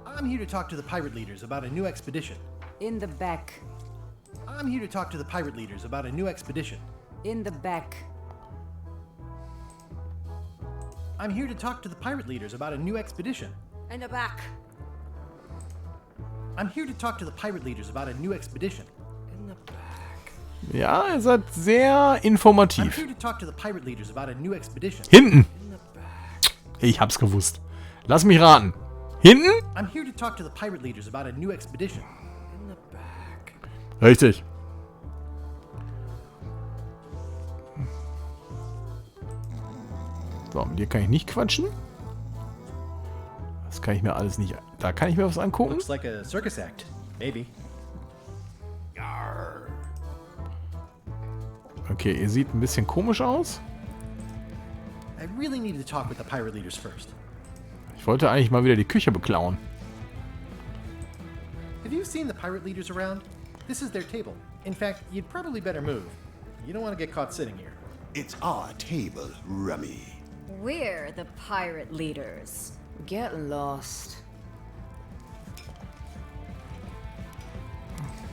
I'm here to talk to the pirate leaders about a new expedition. In the back. I'm here to talk to the pirate leaders about a new expedition. In the back. I'm here to talk to the pirate leaders about a new expedition. In the back. I'm here to talk to the pirate leaders about a new expedition. In the back. Ja, ihr seid sehr I'm informativ. here to talk to the pirate leaders about a new expedition. Hinten. Ich hab's gewusst. Lass mich raten. Hinten? I'm here to talk to the pirate leaders about a new expedition. In the back. Richtig. So, mit dir kann ich nicht quatschen. Das kann ich mir alles nicht... Da kann ich mir was angucken. Looks like a circus act. Maybe. Jahre. Okay, ihr seht ein bisschen komisch aus. I really need to talk with the pirate leaders first. Ich wollte eigentlich mal wieder die Küche beklauen. Have you seen the pirate leaders around? This is their table. In fact, you'd probably better move. You don't want to get caught sitting here. It's our table, Rummy. We're the pirate leaders. Get lost.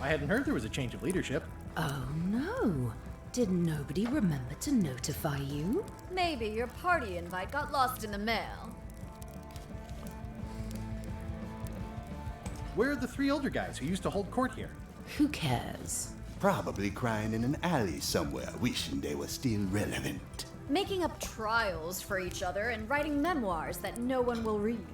I hadn't heard there was a change of leadership. Oh no. Did nobody remember to notify you? Maybe your party invite got lost in the mail. Where are the three older guys who used to hold court here? Who cares? Probably crying in an alley somewhere, wishing they were still relevant. Making up trials for each other and writing memoirs that no one will read.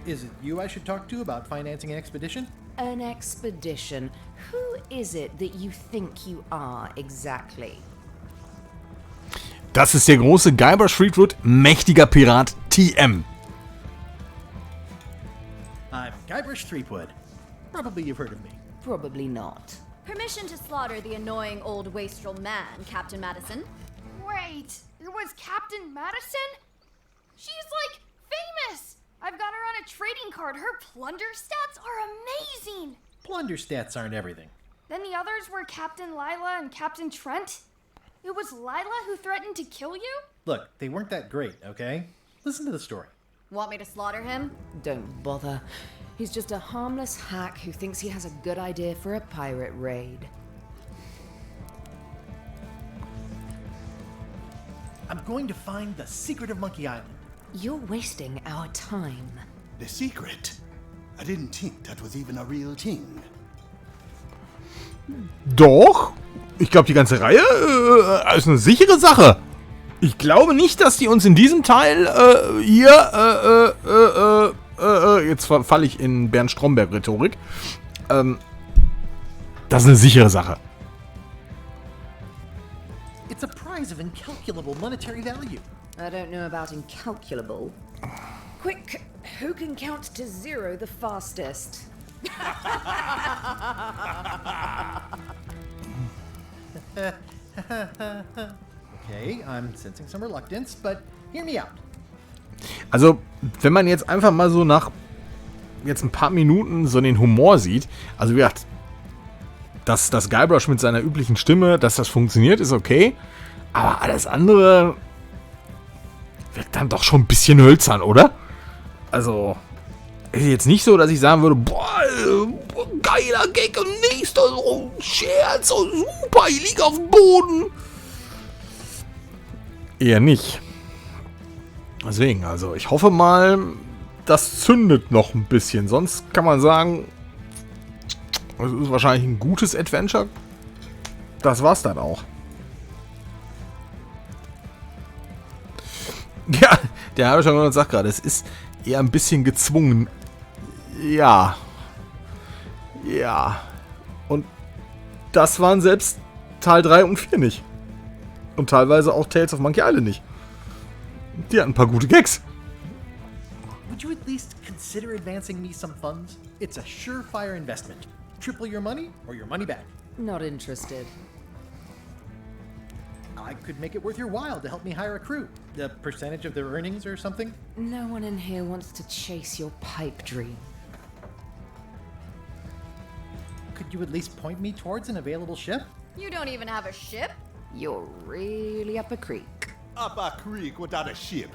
Is it you I should talk to about financing an expedition? An expedition. Who is it that you think you are exactly? Das ist der große Guybrush Threepwood, mächtiger Pirat TM. I'm Guybrush Threepwood. Probably you've heard of me. Probably not. Permission to slaughter the annoying old wastrel man, Captain Madison. Wait, it was Captain Madison? She's like famous! I've got her on a trading card. Her plunder stats are amazing! Plunder stats aren't everything. Then the others were Captain Lila and Captain Trent? It was Lila who threatened to kill you? Look, they weren't that great, okay? Listen to the story. Want me to slaughter him? Don't bother. He's just a harmless hack who thinks he has a good idea for a pirate raid. I'm going to find the secret of Monkey Island. You're wasting our time. The secret? I didn't think that was even a real thing. Doch. Ich glaube, die ganze Reihe ist eine sichere Sache. Ich glaube nicht, dass die uns in diesem Teil jetzt falle ich in Bernd Stromberg-Rhetorik. Das ist eine sichere Sache. It's a prize of incalculable monetary value. I don't know about incalculable. Quick, who can count to 0 the fastest? Okay, I'm sensing some reluctance, but hear me out. Also, wenn man jetzt einfach mal so nach jetzt ein paar Minuten so den Humor sieht, also wie gesagt, dass das Guybrush mit seiner üblichen Stimme, dass das funktioniert, ist okay, aber alles andere wirkt dann doch schon ein bisschen hölzern, oder? Also, ist jetzt nicht so, dass ich sagen würde, boah, geiler Gag und nächster so Scherz, oh, super, ich liege auf dem Boden. Eher nicht. Deswegen, also ich hoffe mal, das zündet noch ein bisschen. Sonst kann man sagen, es ist wahrscheinlich ein gutes Adventure. Das war's dann auch. Ja, der habe schon gesagt gerade, es ist eher ein bisschen gezwungen. Ja. Ja. Und das waren selbst Teil 3 und 4 nicht. Und teilweise auch Tales of Monkey Island nicht. Die hatten ein paar gute Gags. Would you at least consider advancing me some funds? It's a surefire investment. Triple your money or your money back. Not interested. I could make it worth your while to help me hire a crew. A percentage of their earnings or something? No one in here wants to chase your pipe dream. Could you at least point me towards an available ship? You don't even have a ship? You're really up a creek. Up a creek without a ship.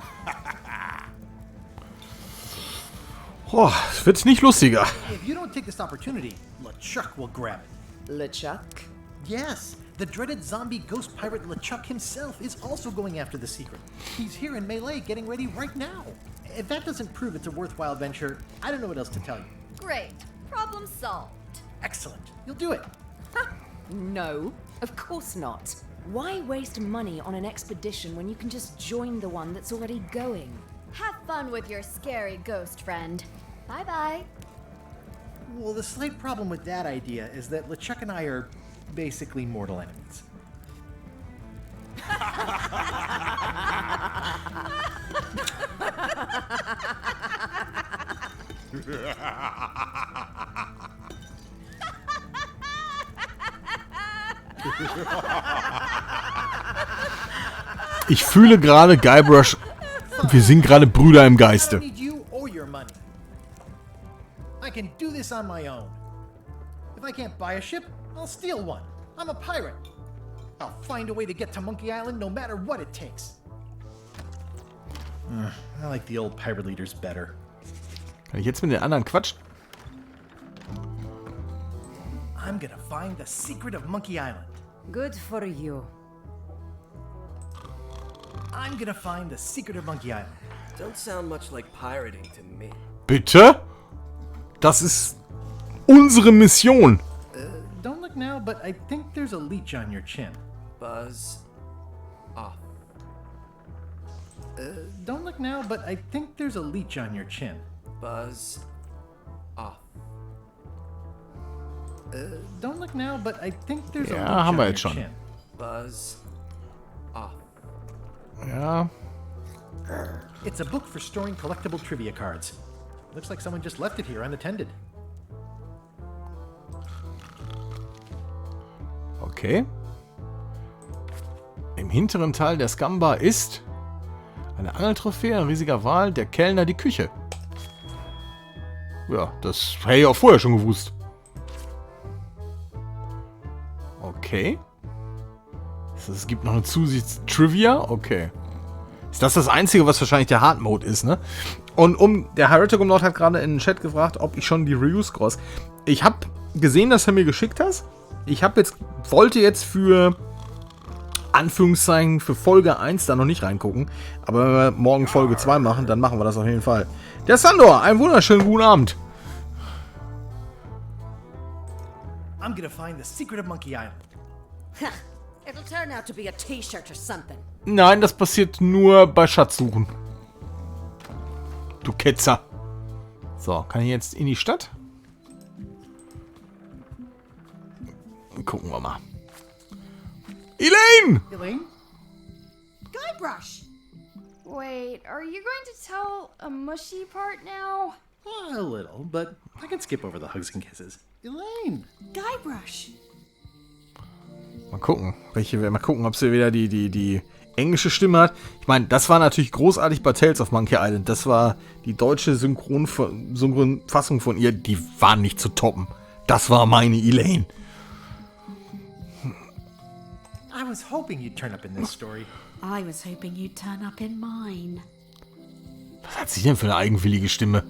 Oh, es wird nicht lustiger. If you don't take this opportunity, LeChuck will grab it. LeChuck? Yes, the dreaded zombie ghost pirate LeChuck himself is also going after the secret. He's here in Mêlée getting ready right now. If that doesn't prove it's a worthwhile venture, I don't know what else to tell you. Great. Problem solved. Excellent. You'll do it. No, of course not. Why waste money on an expedition when you can just join the one that's already going? Have fun with your scary ghost friend. Bye-bye. Well, the slight problem with that idea is that LeChuck and I are basically mortal enemies. Ich fühle gerade Guybrush. Wir sind gerade Brüder im I don't Geiste. need you or your money. I can do this on my own. If I can't buy a ship, I'll steal one. I'm a pirate. I'll find a way to get to Monkey Island no matter what it takes. I like the old pirate leaders better. Kann ich jetzt mit den anderen quatschen? I'm gonna find the secret of Monkey Island. Good for you. I'm gonna find the secret of Monkey Island. Don't sound much like pirating to me. Bitte? Das ist unsere Mission. Don't look now, but I think there's a leech on your chin. Buzz off. Don't look now, but I think there's a leech on your chin. Buzz off. Don't look now, but I think there's a Ja, haben wir on jetzt your schon. chin. Buzz off. Ja. It's a book for storing collectible trivia cards. Looks like someone just left it here unattended. Okay. Im hinteren Teil der Scumbar ist eine Angeltrophäe, ein riesiger Wal, der Kellner, die Küche. Ja, das hätte ich auch vorher schon gewusst. Okay. Es gibt noch eine Zusichts-Trivia. Okay. Ist das Einzige, was wahrscheinlich der Hard Mode ist, ne? Und der Heretic um Nord hat gerade in den Chat gefragt, ob ich schon die Reviews cross. Ich habe gesehen, dass er mir geschickt hast. Wollte jetzt für Anführungszeichen für Folge 1 da noch nicht reingucken. Aber wenn wir morgen Folge 2 machen, dann machen wir das auf jeden Fall. Der Sandor, einen wunderschönen guten Abend. I'm gonna find the secret of Monkey Island. It'll turn out to be a T-shirt or something. Nein, das passiert nur bei Schatzsuchen. Du Ketzer. So, kann ich jetzt in die Stadt? Gucken wir mal. Elaine! Elaine? Guybrush! Wait, are you going to tell a mushy part now? A little, but I can skip over the hugs and kisses. Elaine! Guybrush! Mal gucken, ob sie wieder die englische Stimme hat. Ich meine, das war natürlich großartig bei Tales of Monkey Island. Das war die deutsche Synchronfassung von ihr. Die war nicht zu toppen. Das war meine Elaine. I was hoping you'd turn up in this story. I was hoping you'd turn up in mine. Was hat sie denn für eine eigenwillige Stimme?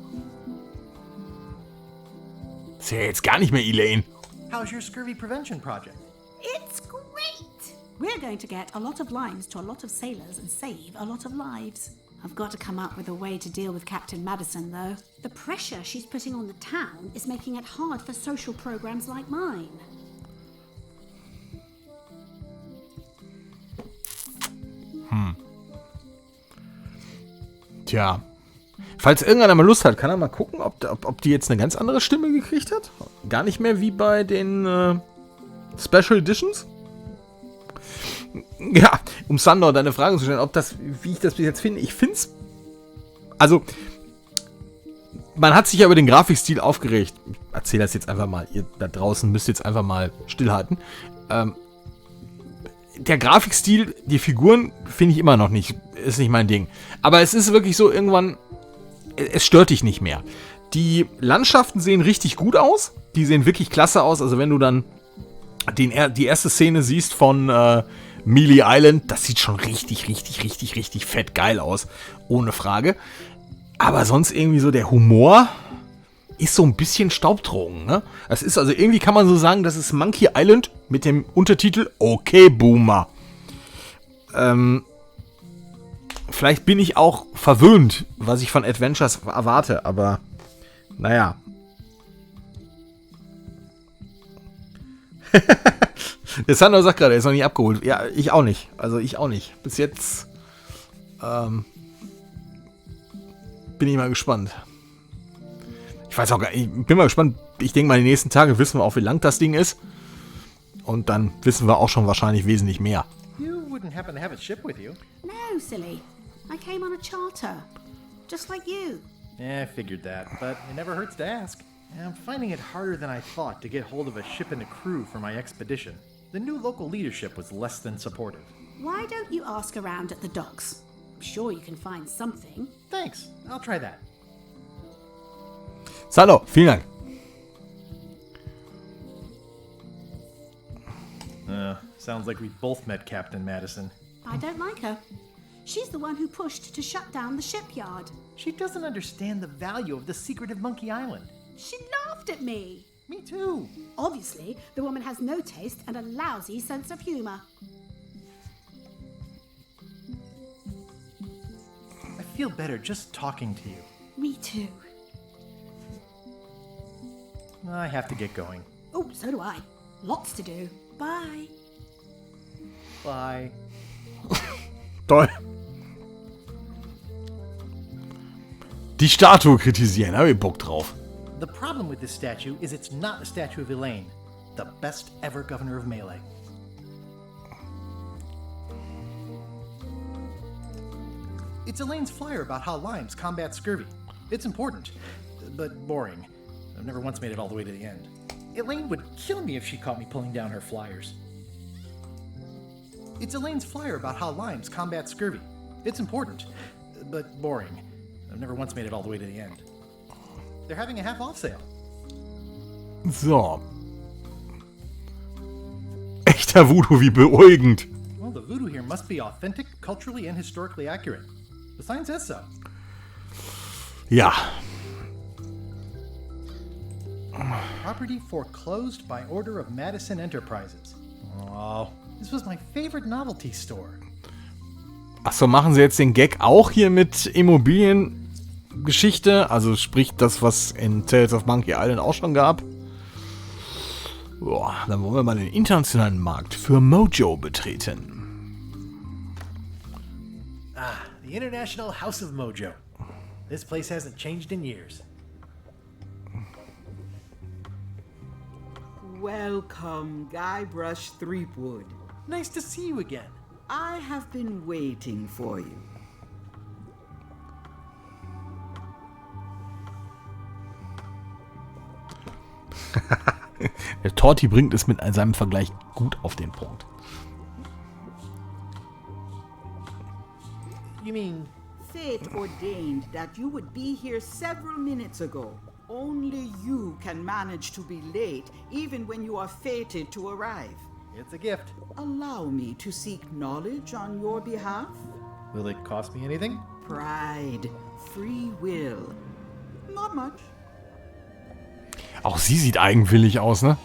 Ist ja jetzt gar nicht mehr Elaine. How's your scurvy prevention project? It's great! We're going to get a lot of lines to a lot of sailors and save a lot of lives. I've got to come up with a way to deal with Kapitän Madison, though. The pressure she's putting on the town is making it hard for social programs like mine. Tja. Falls irgendeiner mal Lust hat, kann er mal gucken, ob die jetzt eine ganz andere Stimme gekriegt hat. Gar nicht mehr wie bei den Special Editions. Ja, um Sandor deine Frage zu stellen, wie ich das bis jetzt finde. Ich finde es. Also, man hat sich ja über den Grafikstil aufgeregt. Ich erzähle das jetzt einfach mal. Ihr da draußen müsst jetzt einfach mal stillhalten. Der Grafikstil, die Figuren, finde ich immer noch nicht. Ist nicht mein Ding. Aber es ist wirklich so, irgendwann. Es stört dich nicht mehr. Die Landschaften sehen richtig gut aus. Die sehen wirklich klasse aus. Also, wenn du dann die erste Szene siehst von Mêlée Island, das sieht schon richtig fett geil aus. Ohne Frage. Aber sonst irgendwie so der Humor ist so ein bisschen Staubtrocken, ne? Das ist also irgendwie, kann man so sagen, das ist Monkey Island mit dem Untertitel Okay Boomer. Vielleicht bin ich auch verwöhnt, was ich von Adventures erwarte, aber naja. Der Sandor sagt gerade, er ist noch nicht abgeholt. Ja, ich auch nicht. Also ich auch nicht. Bis jetzt bin ich mal gespannt. Ich weiß auch gar nicht, ich bin mal gespannt. Ich denke mal, die nächsten Tage wissen wir auch, wie lang das Ding ist. Und dann wissen wir auch schon wahrscheinlich wesentlich mehr. You wouldn't happen to have a ship with you? No, silly. I came on a charter. Just like you. Yeah, I figured that, but it never hurts to ask. I'm finding it harder than I thought to get hold of a ship and a crew for my expedition. The new local leadership was less than supportive. Why don't you ask around at the docks? I'm sure you can find something. Thanks, I'll try that. Salo, vielen Dank. Sounds like we both met Captain Madison. I don't like her. She's the one who pushed to shut down the shipyard. She doesn't understand the value of the secret of Monkey Island. She laughed at me. Me too. Obviously, the woman has no taste and a lousy sense of humor. I feel better just talking to you. Me too. I have to get going. Oh, so do I. Lots to do. Bye. Bye. Toll. Die Statue kritisieren, habe ich Bock drauf. The problem with this statue is it's not a statue of Elaine. the best ever governor of Mêlée. It's Elaine's flyer about how limes combat scurvy. It's important, but boring. I've never once made it all the way to the end. Elaine would kill me if she caught me pulling down her flyers. It's Elaine's flyer about how limes combat scurvy. It's important, but boring. I've never once made it all the way to the end. They're having a half-off sale. So. Echter Voodoo, wie beruhigend. Well, the voodoo here must be authentic, culturally, and historically accurate. The sign says so. Ja. Property foreclosed by order of Madison Enterprises. Oh, this was my favorite novelty store. Achso, machen sie jetzt den Gag auch hier mit Immobiliengeschichte? Also sprich das, was in Tales of Monkey Island auch schon gab? Boah, dann wollen wir mal den internationalen Markt für Mojo betreten. The International House of Mojo. This place hasn't changed in years. Welcome, Guybrush Threepwood. Nice to see you again. I have been waiting for you. Der Torti bringt es mit seinem Vergleich gut auf den Punkt. You mean... Fate ordained that you would be here several minutes ago. Only you can manage to be late, even when you are fated to arrive. It's a gift. Allow me to seek knowledge on your behalf. Will it cost me anything? Pride, free will. Not much. Auch sie sieht eigenwillig aus, ne?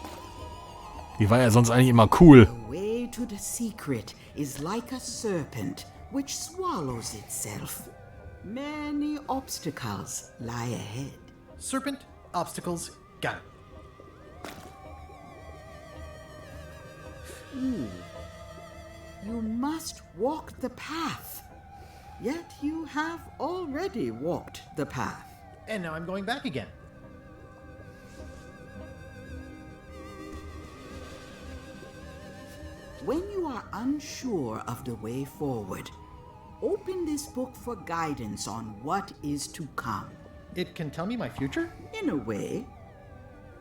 Die war ja sonst eigentlich immer cool. The way to the secret is like a serpent which swallows itself. Many obstacles lie ahead. Serpent, obstacles, got it. You must walk the path. Yet you have already walked the path. And now I'm going back again. When you are unsure of the way forward, open this book for guidance on what is to come. It can tell me my future? In a way.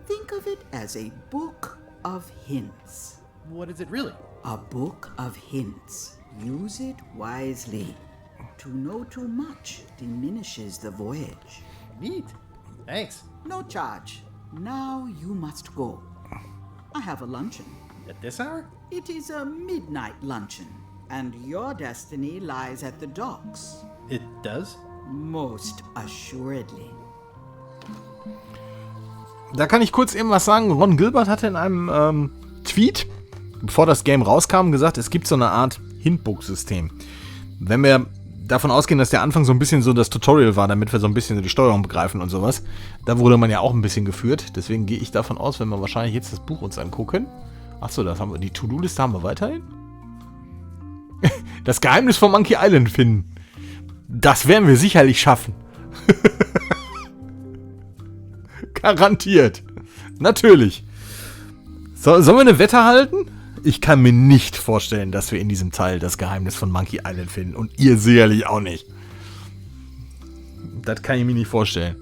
Think of it as a book of hints. What is it really? A book of hints. Use it wisely. To know too much diminishes the voyage. Neat. Thanks. No charge. Now you must go. I have a luncheon. At this hour? It is a midnight luncheon, and your destiny lies at the docks. It does? Most assuredly. Da kann ich kurz eben was sagen. Ron Gilbert hatte in einem Tweet, bevor das Game rauskam, gesagt, es gibt so eine Art Hintbook-System. Wenn wir davon ausgehen, dass der Anfang so ein bisschen so das Tutorial war, damit wir so ein bisschen so die Steuerung begreifen und sowas, da wurde man ja auch ein bisschen geführt. Deswegen gehe ich davon aus, wenn wir wahrscheinlich jetzt das Buch uns angucken. Achso, das haben wir. Die To-Do-Liste haben wir weiterhin. Das Geheimnis von Monkey Island finden. Das werden wir sicherlich schaffen. Garantiert. Natürlich. Sollen wir eine Wette halten? Ich kann mir nicht vorstellen, dass wir in diesem Teil das Geheimnis von Monkey Island finden. Und ihr sicherlich auch nicht. Das kann ich mir nicht vorstellen.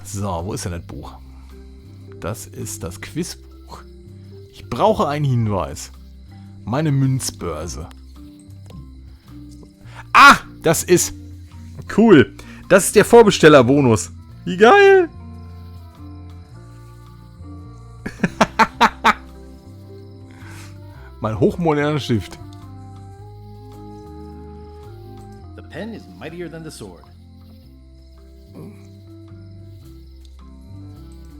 So, wo ist denn das Buch? Das ist das Quizbuch. Ich brauche einen Hinweis. Meine Münzbörse. Ah, das ist cool. Das ist der Vorbestellerbonus. Wie geil. Mein hochmoderner Stift. The pen is mightier than the sword.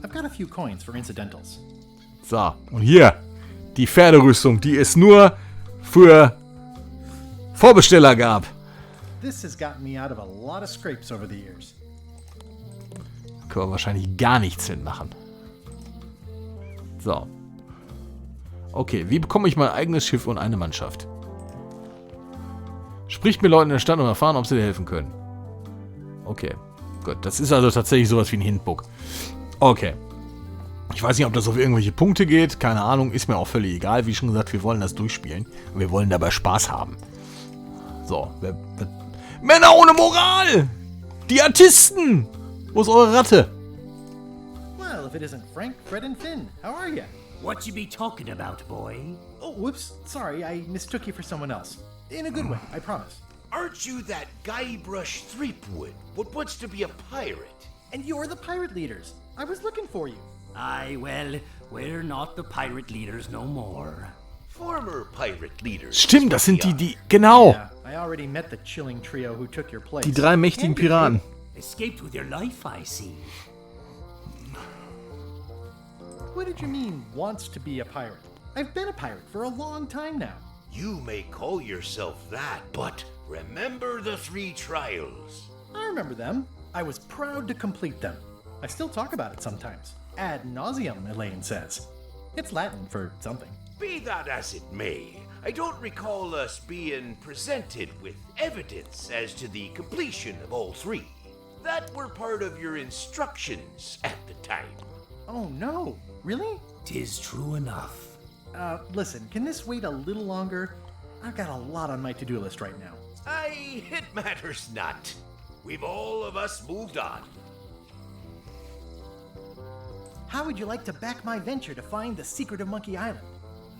I've got a few coins for incidentals. So, und hier die Pferderüstung, die es nur für Vorbesteller gab. This has gotten me out of a lot of scrapes over the years. Da können wir wahrscheinlich gar nichts mitmachen. So. Okay, wie bekomme ich mein eigenes Schiff und eine Mannschaft? Sprich mit Leuten in der Stadt und erfahren, ob sie dir helfen können. Okay, gut. Das ist also tatsächlich sowas wie ein Hintbook. Okay. Ich weiß nicht, ob das auf irgendwelche Punkte geht. Keine Ahnung, ist mir auch völlig egal. Wie schon gesagt, wir wollen das durchspielen. Und wir wollen dabei Spaß haben. So. Männer ohne Moral! Die Artisten! Wo ist eure Ratte? Well, if it isn't Frank, Fred, and Finn, how are you? What you be talking about, boy? Oh, whoops. Sorry, I mistook you for someone else. In a good way, I promise. Aren't you that Guybrush Threepwood, what wants to be a pirate? And you're the pirate leaders. I was looking for you. Aye, well, we're not the pirate leaders no more. Former pirate leaders. Stimmt, das sind die, genau. Yeah, I already met the chilling trio who took your place. Die drei mächtigen Piraten. Escaped with your life, I see. What did you mean, wants to be a pirate? I've been a pirate for a long time now. You may call yourself that, but remember the 3 trials. I remember them. I was proud to complete them. I still talk about it sometimes. Ad nauseum, Elaine says. It's Latin for something. Be that as it may, I don't recall us being presented with evidence as to the completion of all 3. That were part of your instructions at the time. Oh no, really? 'Tis true enough. Listen, can this wait a little longer? I've got a lot on my to-do list right now. Aye, it matters not. We've all of us moved on. How would you like to back my venture to find the secret of Monkey Island?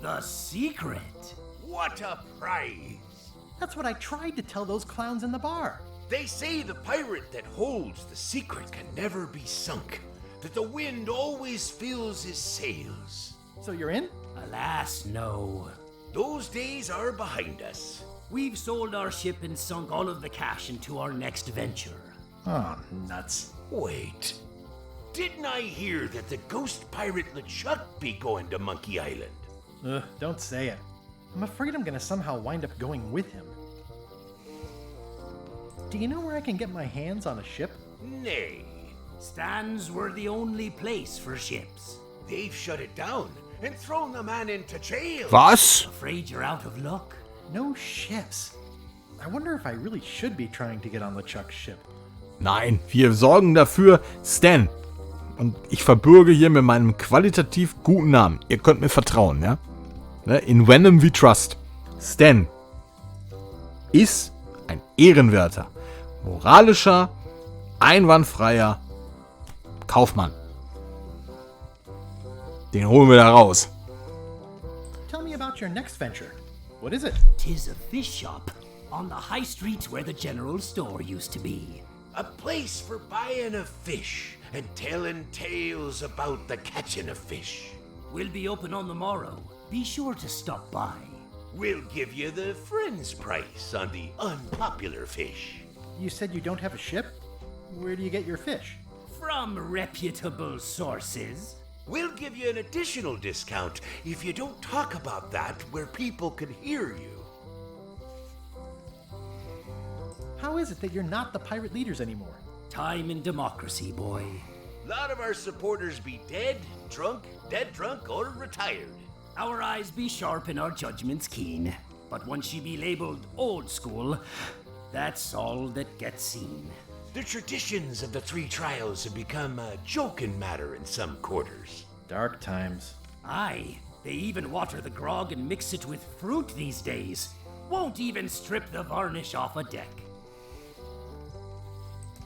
The secret? What a prize! That's what I tried to tell those clowns in the bar. They say the pirate that holds the secret can never be sunk, that the wind always fills his sails. So you're in? Alas, no. Those days are behind us. We've sold our ship and sunk all of the cash into our next venture. Oh, nuts. Wait. Didn't I hear that the ghost pirate LeChuck be going to Monkey Island? Ugh, don't say it. I'm afraid I'm gonna somehow wind up going with him. Do you know where I can get my hands on a ship? Nay. Stands were the only place for ships. They've shut it down and thrown the man into jail. Was? Afraid you're out of luck? No ships. I wonder if I really should be trying to get on LeChuck's ship. Nein, wir sorgen dafür, Stan. Und ich verbürge hier mit meinem qualitativ guten Namen. Ihr könnt mir vertrauen, ja? In Venom we trust. Stan ist ein ehrenwerter, moralischer, einwandfreier Kaufmann. Den holen wir da raus. Tell me about your next venture. What is it? 'Tis a fish shop on the high street where the general store used to be. A place for buying of fish and telling tales about the catching of fish. We'll be open on the morrow. Be sure to stop by. We'll give you the friend's price on the unpopular fish. You said you don't have a ship? Where do you get your fish? From reputable sources. We'll give you an additional discount if you don't talk about that where people can hear you. How is it that you're not the pirate leaders anymore? Time and democracy, boy. A lot of our supporters be dead drunk, or retired. Our eyes be sharp and our judgments keen. But once you be labeled old school, that's all that gets seen. The traditions of the 3 trials have become a joking matter in some quarters. Dark times. Aye, they even water the grog and mix it with fruit these days. Won't even strip the varnish off a deck.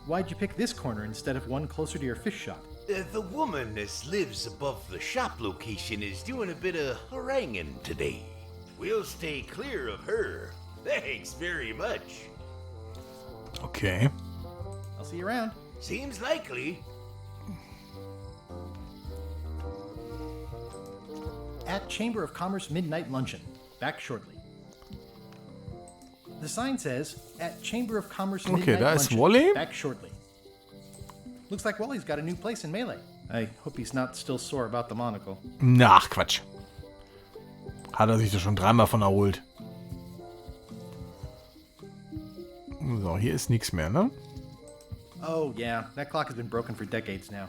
Why'd you pick this corner instead of one closer to your fish shop? The woman that lives above the shop location is doing a bit of haranguing today. We'll stay clear of her. Thanks very much. Okay. I'll see you around. Seems likely. At Chamber of Commerce Midnight Luncheon. Back shortly. The sign says, at Chamber of Commerce Midnight da ist Luncheon. Wally. Back shortly. Looks like Wally's got a new place in Mêlée. I hope he's not still sore about the monocle. Na, Quatsch. Hat er sich da schon 3-mal von erholt. So, hier ist nichts mehr, ne? Oh, yeah. That clock has been broken for decades now.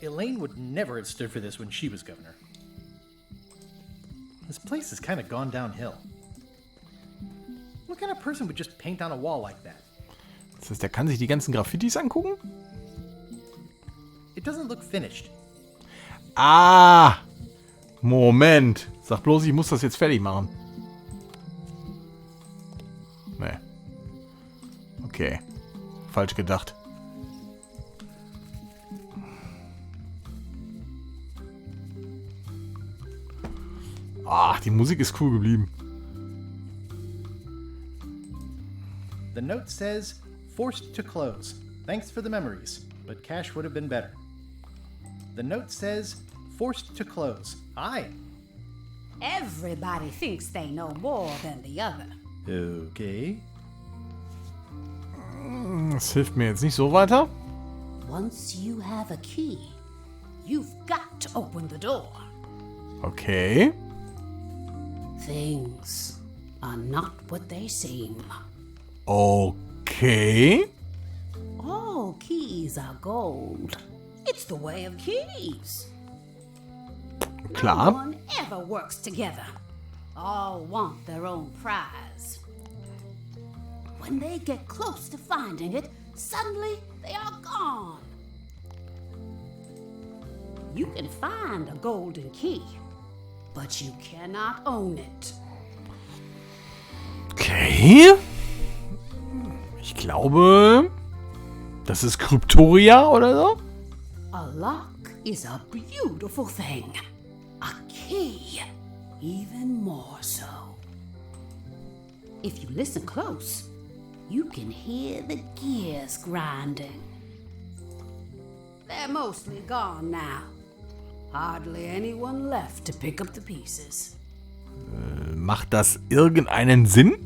Elaine would never have stood for this when she was governor. This place has kind of gone downhill. What kind of person would just paint on a wall like that? Das heißt, der kann sich die ganzen Graffitis angucken? doesn't look finished. Ah! Moment. Sag bloß, ich muss das jetzt fertig machen. Nee. Okay. Falsch gedacht. Ah, die Musik ist cool geblieben. The note says, forced to close. Thanks for the memories, but cash would have been better. The note says, forced to close. Aye. Everybody thinks they know more than the other. Okay. Das hilft mir jetzt nicht so weiter. Once you have a key, you've got to open the door. Okay. Things are not what they seem. Okay. All keys are gold. It's the way of keys. Klar. No one ever works together. All want their own prize. When they get close to finding it, suddenly they are gone. You can find a golden key, but you cannot own it. Okay. Ich glaube, das ist Kryptoria oder so. A lock is a beautiful thing. A key, even more so. If you listen close, you can hear the gears grinding. They're mostly gone now. Hardly anyone left to pick up the pieces. Macht das irgendeinen Sinn?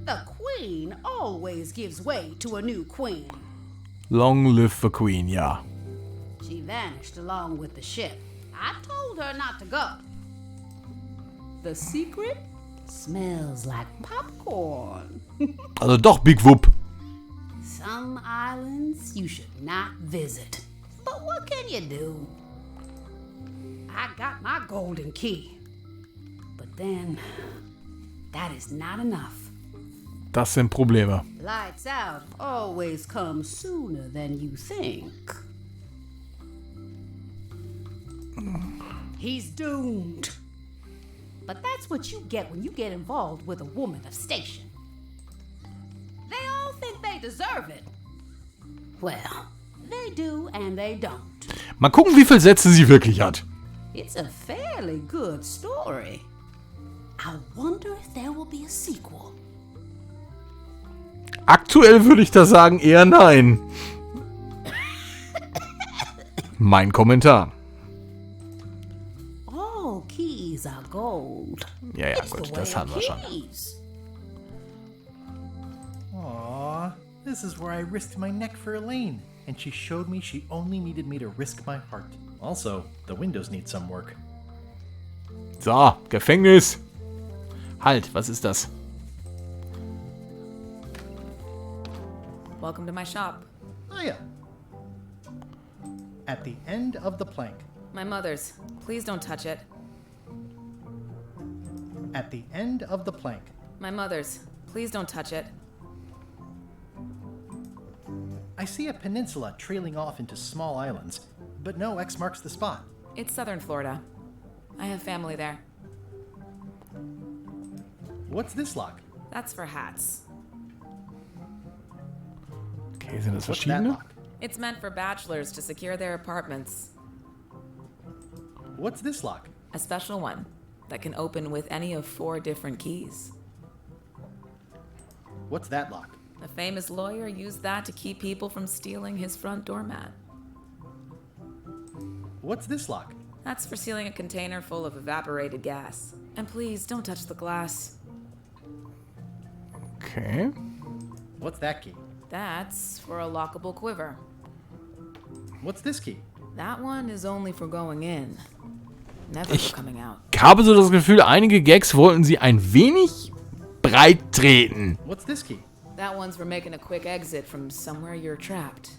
The queen always gives way to a new queen. Long live the Queen, ja. She vanished along with the ship. I told her not to go. The secret smells like popcorn. Also doch Big Whoop. Some islands you should not visit. But what can you do? I got my golden key. But then, that is not enough. Das sind Probleme. Lights out always come sooner than you think. He's doomed. But that's what you get when you get involved with a woman of station. They all think they deserve it. Well, they do and they don't. Mal gucken, wie viele Sätze sie wirklich hat. It's a fairly good story. I wonder if there will be a sequel. Aktuell würde ich da sagen, eher nein. Mein Kommentar. All keys are gold. Ja, gut, das haben wir schon. Aww, this is where I risked my neck for Elaine, and she showed me she only needed me to risk my heart. Also, the windows need some work. So, Gefängnis. Halt, was ist das? Welcome to my shop. Hiya. At the end of the plank. My mother's. Please don't touch it. At the end of the plank. My mother's. Please don't touch it. I see a peninsula trailing off into small islands, but no X marks the spot. It's southern Florida. I have family there. What's this lock? That's for hats. Okay, sind das What's that verschiedene? lock? It's meant for bachelors to secure their apartments. What's this lock? A special one that can open with any of 4 different keys. What's that lock? A famous lawyer used that to keep people from stealing his front doormat. What's this lock? That's for sealing a container full of evaporated gas. And please, don't touch the glass. Okay. What's that key? That's for a lockable quiver. What's this key? That one is only for going in. Never for coming out. Ich habe so das Gefühl, einige Gags wollten sie ein wenig breit treten. What's this key? That one's for making a quick exit from somewhere you're trapped.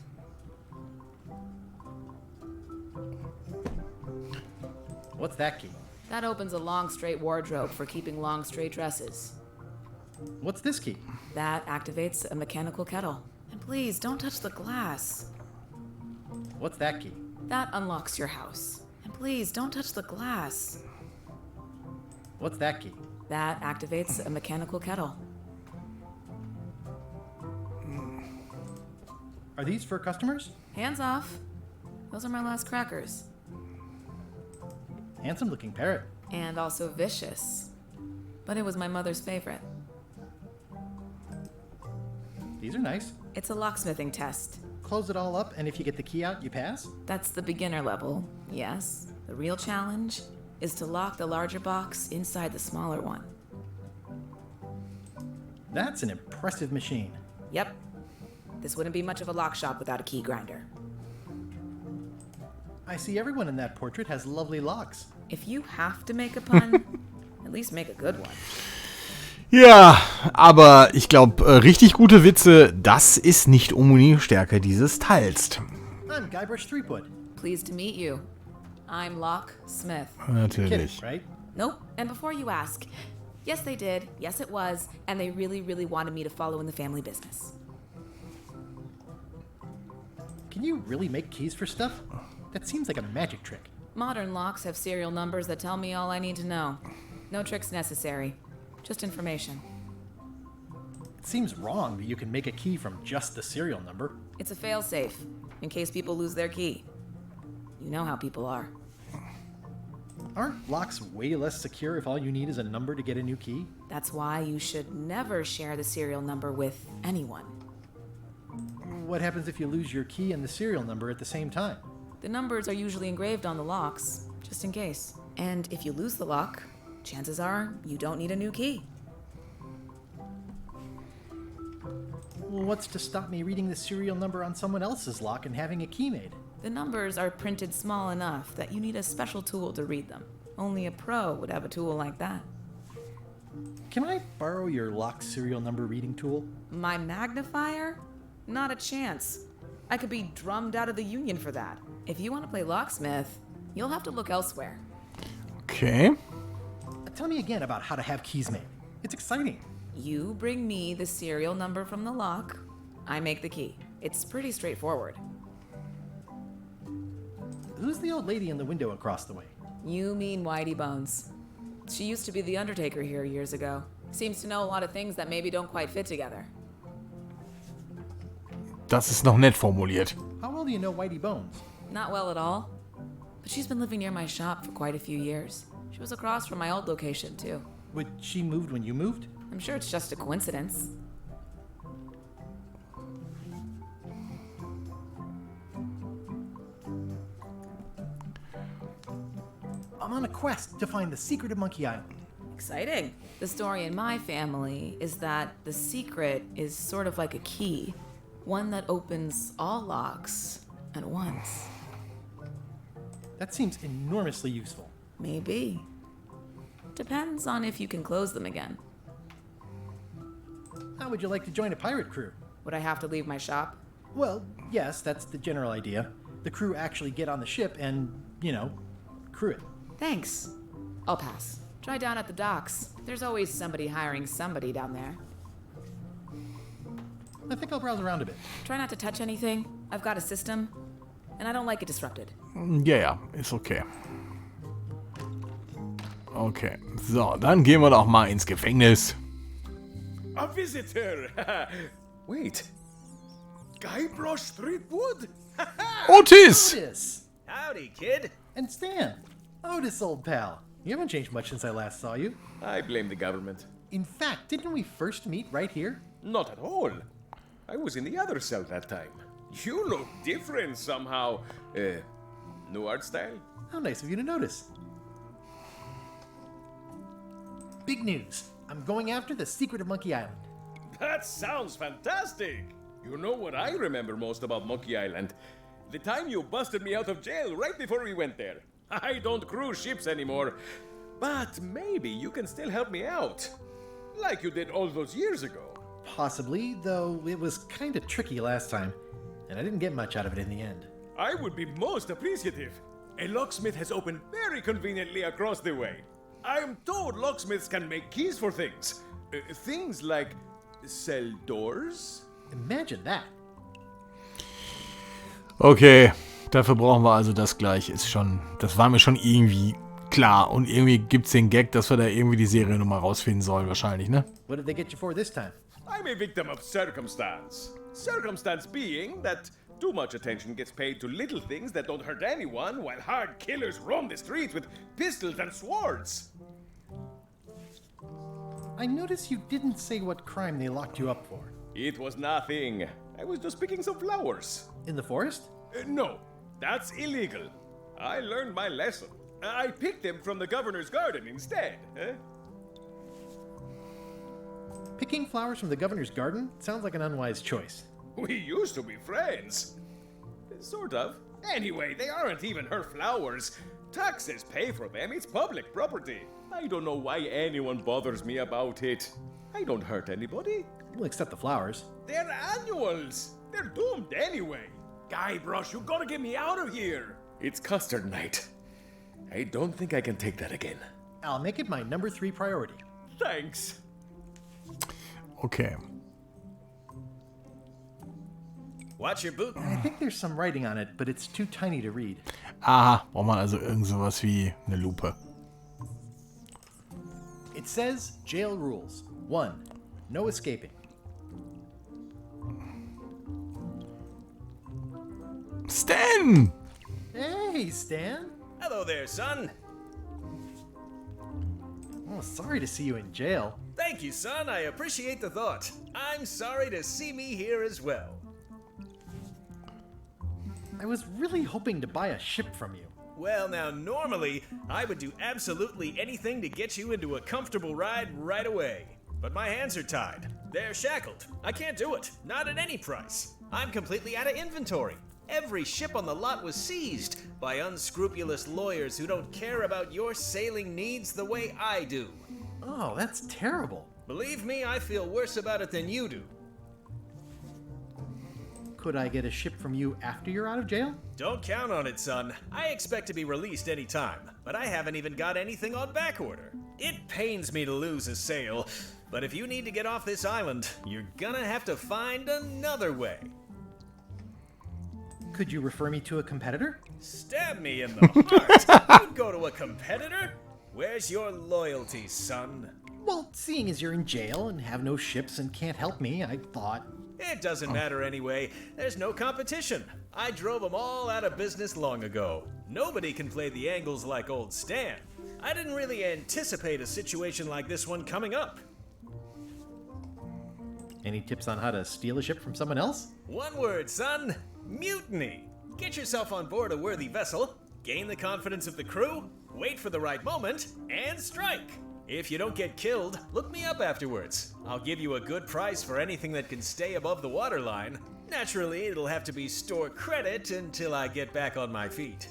What's that key? That opens a long straight wardrobe for keeping long straight dresses. What's this key? That activates a mechanical kettle. And please, don't touch the glass. What's that key? That unlocks your house. And please, don't touch the glass. What's that key? That activates a mechanical kettle. Are these for customers? Hands off. Those are my last crackers. Handsome looking parrot. And also vicious. But it was my mother's favorite. These are nice. It's a locksmithing test. Close it all up, and if you get the key out, you pass? That's the beginner level, yes. The real challenge is to lock the larger box inside the smaller one. That's an impressive machine. Yep. This wouldn't be much of a lock shop without a key grinder. I see everyone in that portrait has lovely locks. If you have to make a pun, at least make a good one. Ja, aber ich glaube, richtig gute Witze, das ist nicht unbedingt die Stärke dieses Teils. I'm Guybrush Threepwood. Pleased to meet you. I'm Locksmith. Natürlich. Kid, right? Nope. And before you ask, yes they did, yes it was, and they really, really wanted me to follow in the family business. Can you really make keys for stuff? That seems like a magic trick. Modern locks have serial numbers that tell me all I need to know. No tricks necessary. Just information. It seems wrong that you can make a key from just the serial number. It's a failsafe, in case people lose their key. You know how people are. Aren't locks way less secure if all you need is a number to get a new key? That's why you should never share the serial number with anyone. What happens if you lose your key and the serial number at the same time? The numbers are usually engraved on the locks, just in case. And if you lose the lock, chances are you don't need a new key. Well, what's to stop me reading the serial number on someone else's lock and having a key made? The numbers are printed small enough that you need a special tool to read them. Only a pro would have a tool like that. Can I borrow your lock serial number reading tool? My magnifier? Not a chance. I could be drummed out of the union for that. If you want to play locksmith, you'll have to look elsewhere. Okay. Tell me again about how to have keys made. It's exciting. You bring me the serial number from the lock, I make the key. It's pretty straightforward. Who's the old lady in the window across the way? You mean Whitey Bones. She used to be the undertaker here years ago. Seems to know a lot of things that maybe don't quite fit together. Das ist noch nett formuliert. How well do you know Whitey Bones? Not well at all. But she's been living near my shop for quite a few years. She was across from my old location, too. But she moved when you moved? I'm sure it's just a coincidence. I'm on a quest to find the secret of Monkey Island. Exciting. The story in my family is that the secret is sort of like a key. One that opens all locks at once. That seems enormously useful. Maybe. Depends on if you can close them again. How would you like to join a pirate crew? Would I have to leave my shop? Well, yes, that's the general idea. The crew actually get on the ship and, crew it. Thanks. I'll pass. Try down at the docks. There's always somebody hiring somebody down there. I think I'll browse around a bit. Try not to touch anything. I've got a system, and I don't like it disrupted. Ja, ist okay. Okay, so, dann gehen wir doch mal ins Gefängnis. A visitor! Wait. Guybrush Threepwood? Otis! Otis! Howdy, kid. And Stan. Otis, old pal. You haven't changed much since I last saw you. I blame the government. In fact, didn't we first meet right here? Not at all. I was in the other cell that time. You look different somehow. New art style? How nice of you to notice. Big news. I'm going after the secret of Monkey Island. That sounds fantastic. You know what I remember most about Monkey Island? The time you busted me out of jail right before we went there. I don't cruise ships anymore. But maybe you can still help me out. Like you did all those years ago. Possibly, though it was kind of tricky last time, and I didn't get much out of it in the end. I would be most appreciative. A locksmith has opened very conveniently across the way. I am told locksmiths can make keys for things. Things like cell doors. Imagine that. Okay, Dafür brauchen wir also das gleich. Das war mir schon irgendwie klar. Und irgendwie gibt's den Gag, dass wir da irgendwie die Seriennummer rausfinden sollen, wahrscheinlich, ne? What did they get you for this time? I'm a victim of circumstance. Circumstance being that too much attention gets paid to little things that don't hurt anyone, while hard killers roam the streets with pistols and swords. I notice you didn't say what crime they locked you up for. It was nothing. I was just picking some flowers. In the forest? No, that's illegal. I learned my lesson. I picked them from the governor's garden instead. Picking flowers from the governor's garden sounds like an unwise choice. We used to be friends. Sort of. Anyway, they aren't even her flowers. Taxes pay for them. It's public property. I don't know why anyone bothers me about it. I don't hurt anybody. Well, except the flowers. They're annuals. They're doomed anyway. Guybrush, you gotta get me out of here. It's custard night. I don't think I can take that again. I'll make it my number 3 priority. Thanks. Okay. Watch your boot. I think there's some writing on it, but it's too tiny to read. Aha, braucht man also irgend sowas wie eine Lupe. It says jail rules. 1. No escaping. Stan! Hey, Stan. Hello there, son. Oh, sorry to see you in jail. Thank you, son. I appreciate the thought. I'm sorry to see me here as well. I was really hoping to buy a ship from you. Well, now, normally, I would do absolutely anything to get you into a comfortable ride right away. But my hands are tied. They're shackled. I can't do it. Not at any price. I'm completely out of inventory. Every ship on the lot was seized by unscrupulous lawyers who don't care about your sailing needs the way I do. Oh, that's terrible. Believe me, I feel worse about it than you do. Could I get a ship from you after you're out of jail? Don't count on it, son. I expect to be released any time, but I haven't even got anything on back order. It pains me to lose a sale, but if you need to get off this island, you're gonna have to find another way. Could you refer me to a competitor? Stab me in the heart. You'd go to a competitor? Where's your loyalty, son? Well, seeing as you're in jail and have no ships and can't help me, I thought... It doesn't matter anyway. There's no competition. I drove them all out of business long ago. Nobody can play the angles like old Stan. I didn't really anticipate a situation like this one coming up. Any tips on how to steal a ship from someone else? One word, son. Mutiny. Get yourself on board a worthy vessel, gain the confidence of the crew, wait for the right moment, and strike. If you don't get killed, look me up afterwards. I'll give you a good price for anything that can stay above the waterline. Naturally, it'll have to be store credit until I get back on my feet.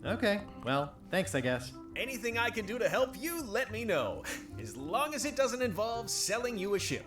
Okay, well, thanks, I guess. Anything I can do to help you, let me know. As long as it doesn't involve selling you a ship.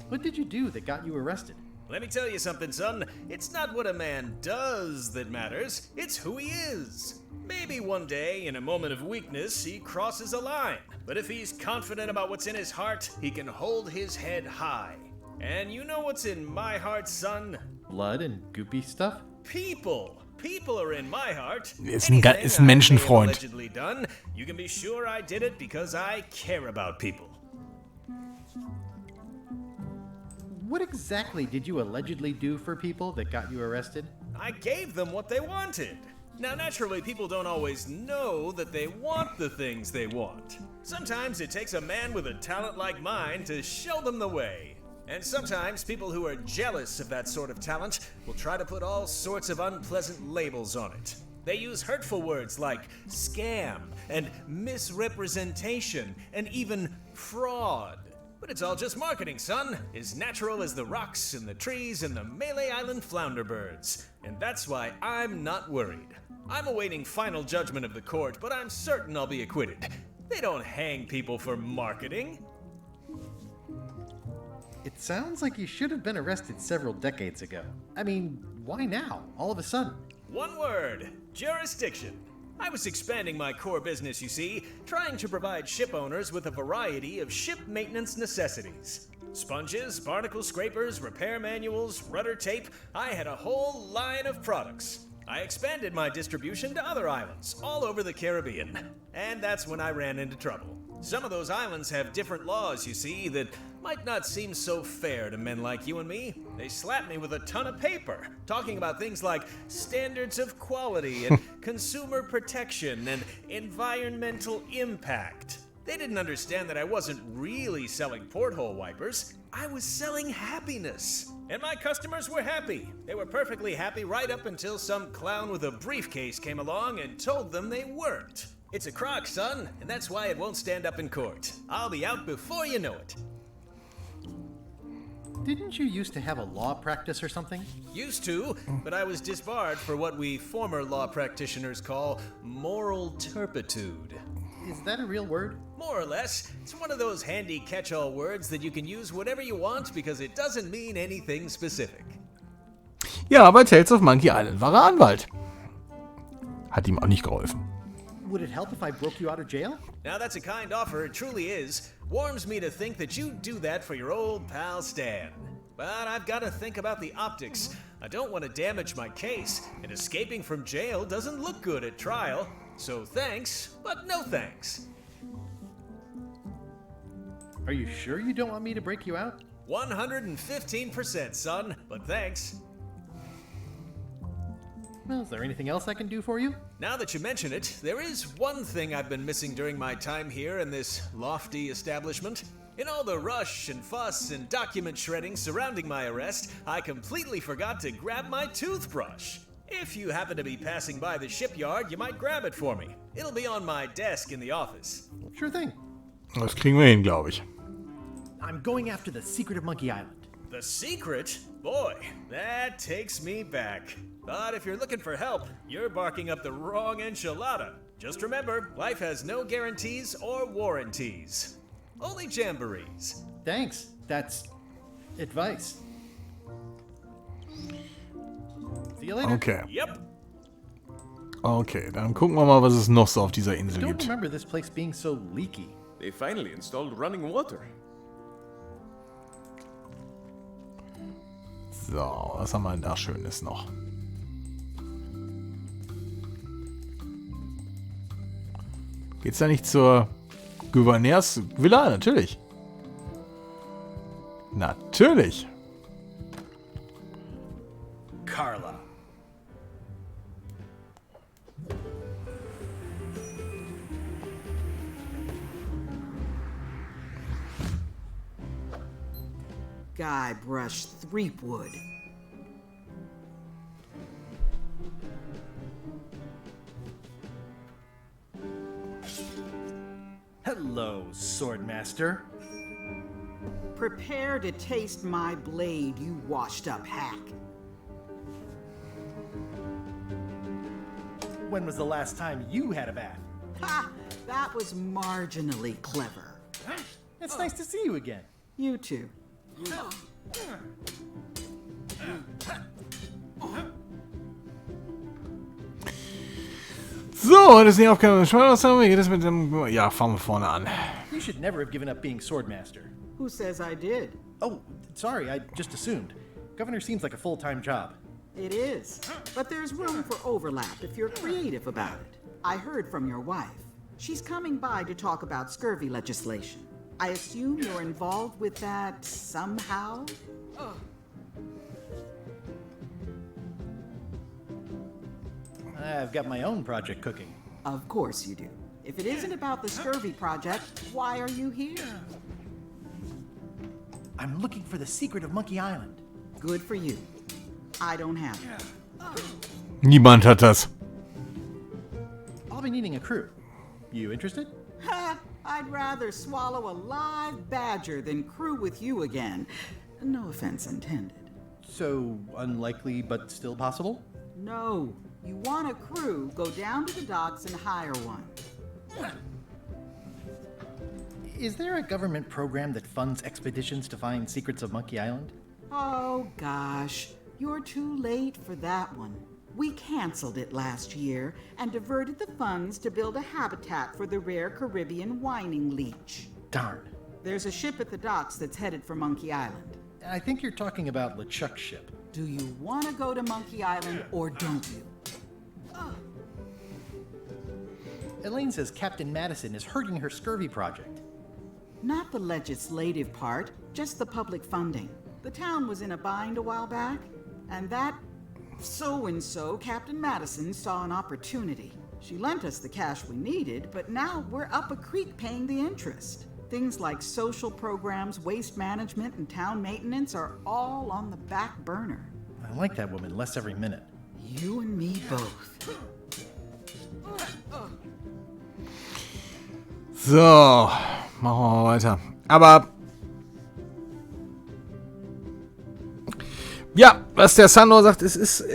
What did you do that got you arrested? Let me tell you something, son. It's not what a man does that matters, it's who he is. Maybe one day, in a moment of weakness, he crosses a line. But if he's confident about what's in his heart, he can hold his head high. And you know what's in my heart, son? Blood and goopy stuff? People. People are in my heart. Ist ein Menschenfreund. Allegedly done, you can be sure I did it because I care about people. What exactly did you allegedly do for people that got you arrested? I gave them what they wanted. Now, naturally, people don't always know that they want the things they want. Sometimes it takes a man with a talent like mine to show them the way. And sometimes people who are jealous of that sort of talent will try to put all sorts of unpleasant labels on it. They use hurtful words like scam and misrepresentation and even fraud. But it's all just marketing, son. As natural as the rocks and the trees and the Mêlée Island flounder birds. And that's why I'm not worried. I'm awaiting final judgment of the court, but I'm certain I'll be acquitted. They don't hang people for marketing. It sounds like you should have been arrested several decades ago. I mean, why now, all of a sudden? One word, jurisdiction. I was expanding my core business, you see, trying to provide ship owners with a variety of ship maintenance necessities. Sponges, barnacle scrapers, repair manuals, rudder tape. I had a whole line of products. I expanded my distribution to other islands all over the Caribbean. And that's when I ran into trouble. Some of those islands have different laws, you see, that might not seem so fair to men like you and me. They slapped me with a ton of paper, talking about things like standards of quality and consumer protection and environmental impact. They didn't understand that I wasn't really selling porthole wipers. I was selling happiness. And my customers were happy. They were perfectly happy right up until some clown with a briefcase came along and told them they weren't. It's a crock, son, and that's why it won't stand up in court. I'll be out before you know it. Didn't you used to have a law practice or something? Used to, but I was disbarred for what we former law practitioners call moral turpitude. Is that a real word? More or less. It's one of those handy catch-all words that you can use whatever you want because it doesn't mean anything specific. Ja, bei Tales of Monkey Island war er Anwalt. Hat ihm auch nicht geholfen. Would it help if I broke you out of jail? Now that's a kind offer, it truly is. Warms me to think that you'd do that for your old pal Stan. But I've got to think about the optics. I don't want to damage my case, and escaping from jail doesn't look good at trial. So thanks, but no thanks. Are you sure you don't want me to break you out? 115%, son, but thanks. Well, is there anything else I can do for you? Now that you mention it, there is one thing I've been missing during my time here in this lofty establishment. In all the rush and fuss and document shredding surrounding my arrest, I completely forgot to grab my toothbrush. If you happen to be passing by the shipyard, you might grab it for me. It'll be on my desk in the office. Sure thing. Das kriegen wir hin, glaube ich. I'm going after the secret of Monkey Island. The secret? Boy, that takes me back. But if you're looking for help, you're barking up the wrong enchilada. Just remember, life has no guarantees or warranties. Only jamborees. Thanks. That's advice. See you later. Okay. Yep. Okay, dann gucken wir mal, was es noch so auf dieser I Insel don't gibt. remember this place being so leaky. They finally installed running water. So, was haben wir denn da Schönes noch? Geht's da nicht zur Gouverneursvilla? Natürlich. Natürlich. Carla. Guybrush Threepwood. Hello, Swordmaster. Prepare to taste my blade, you washed-up hack. When was the last time you had a bath? Ha! That was marginally clever. It's nice to see you again. You too. So, das ist die Aufgabe. Wie geht es mit dem... Ja, fangen wir vorne an. You should never have given up being Swordmaster. Who says I did? Oh, sorry, I just assumed. Governor seems like a full-time job. It is. But there's room for overlap if you're creative about it. I heard from your wife. She's coming by to talk about scurvy legislation. I assume you're involved with that somehow? I've got my own project cooking. Of course you do. If it isn't about the scurvy project, why are you here? I'm looking for the secret of Monkey Island. Good for you. I don't have it. Niemand hat das. I'll be needing a crew. You interested? Ha! I'd rather swallow a live badger than crew with you again. No offense intended. So, unlikely but still possible? No. You want a crew, go down to the docks and hire one. Is there a government program that funds expeditions to find secrets of Monkey Island? Oh, gosh. You're too late for that one. We canceled it last year and diverted the funds to build a habitat for the rare Caribbean whining leech. Darn. There's a ship at the docks that's headed for Monkey Island. I think you're talking about LeChuck's ship. Do you want to go to Monkey Island or don't you? Elaine says Captain Madison is hurting her scurvy project. Not the legislative part, just the public funding. The town was in a bind a while back, and that so-and-so, Captain Madison, saw an opportunity. She lent us the cash we needed, but now we're up a creek paying the interest. Things like social programs, waste management, and town maintenance are all on the back burner. I like that woman less every minute. You and me both. So, machen wir mal weiter. Aber ja, was der Sandor sagt, es ist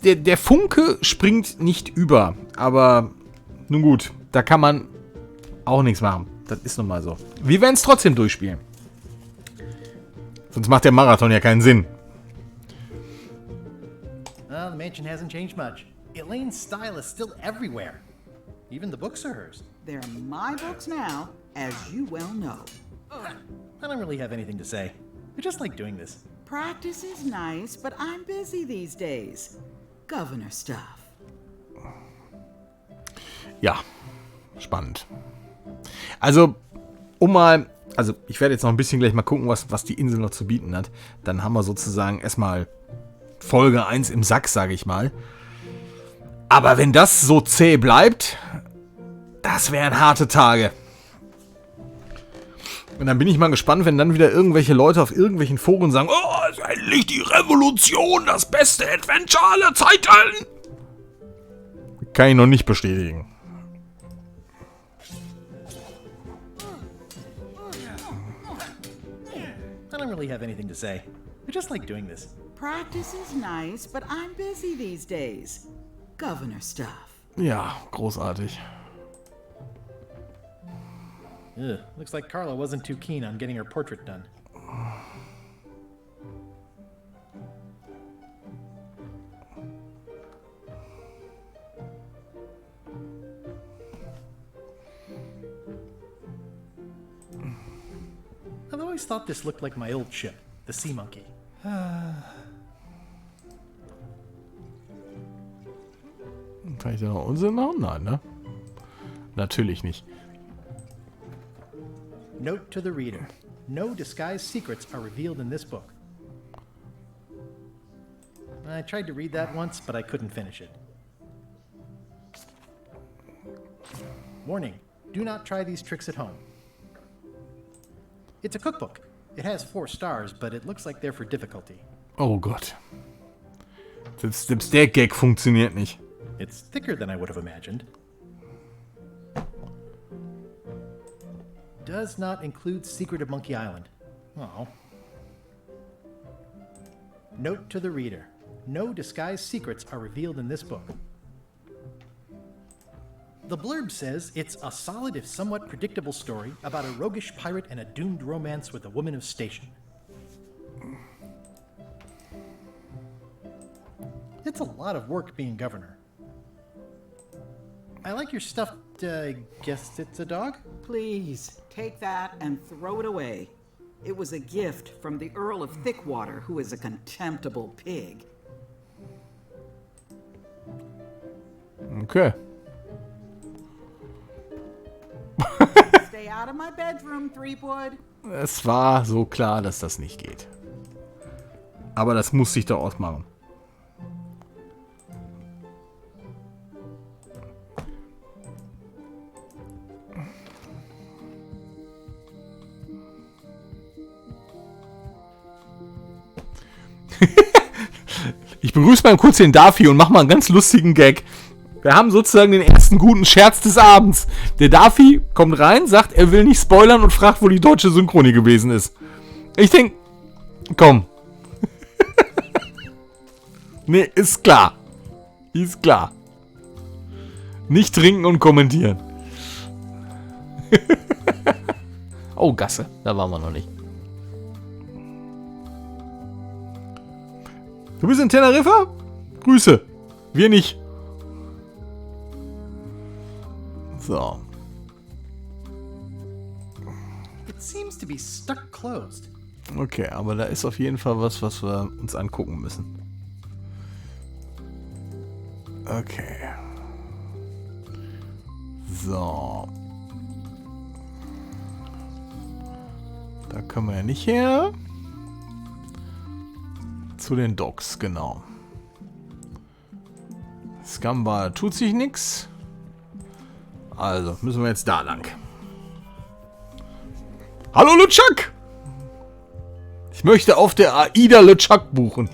der Funke springt nicht über. Aber nun gut, da kann man auch nichts machen. Das ist nun mal so. Wir werden es trotzdem durchspielen. Sonst macht der Marathon ja keinen Sinn. Well, the mansion hasn't changed much. Elaine's style is still everywhere. Even the books are hers. They're my books now, as you well know. I don't really have anything to say. I just like doing this. Practice is nice, but I'm busy these days. Governor stuff. Ja, spannend. Also, ich werde jetzt noch ein bisschen gleich mal gucken, was die Insel noch zu bieten hat. Dann haben wir sozusagen erstmal Folge 1 im Sack, sage ich mal. Aber wenn das so zäh bleibt, das wären harte Tage. Und dann bin ich mal gespannt, wenn dann wieder irgendwelche Leute auf irgendwelchen Foren sagen, oh, ist endlich die Revolution, das beste Adventure aller Zeiten. Kann ich noch nicht bestätigen. I don't really have anything to say. I just like doing this. Practice is nice, but I'm busy these days. Governor stuff. Ja, großartig. Ugh, looks like Carla wasn't too keen on getting her portrait done. I've always thought this looked like my old ship, the Sea Monkey. Kann ich da noch Unsinn machen? Nein, ne? Natürlich nicht. Note to the reader. No disguised secrets are revealed in this book. I tried to read that once, but I couldn't finish it. Warning, do not try these tricks at home. It's a cookbook. It has 4 stars, but it looks like they're for difficulty. Oh Gott. Selbst der Gag funktioniert nicht. It's thicker than I would have imagined. Does not include Secret of Monkey Island. Oh. Note to the reader. No disguised secrets are revealed in this book. The blurb says it's a solid if somewhat predictable story about a roguish pirate and a doomed romance with a woman of station. It's a lot of work being governor. I like your stuffed, guess it's a dog? Please, take that and throw it away. It was a gift from the Earl of Thickwater, who is a contemptible pig. Okay. Stay out of my bedroom, Threepwood. Es war so klar, dass das nicht geht. Aber das musste ich da ausmachen. Ich begrüße mal kurz den Daffy und mach mal einen ganz lustigen Gag. Wir haben sozusagen den ersten guten Scherz des Abends. Der Daffy kommt rein, sagt, er will nicht spoilern und fragt, wo die deutsche Synchronie gewesen ist. Ich denke, komm. Nee, ist klar. Ist klar. Nicht trinken und kommentieren. Oh, Gasse. Da waren wir noch nicht. Du bist in Teneriffa? Grüße. Wir nicht. So. It seems to be stuck closed. Okay, aber da ist auf jeden Fall was wir uns angucken müssen. Okay. So. Da können wir ja nicht her. Zu den Docks, genau. Scumbar tut sich nichts. Also, müssen wir jetzt da lang. Hallo LeChuck! Ich möchte auf der AIDA LeChuck buchen.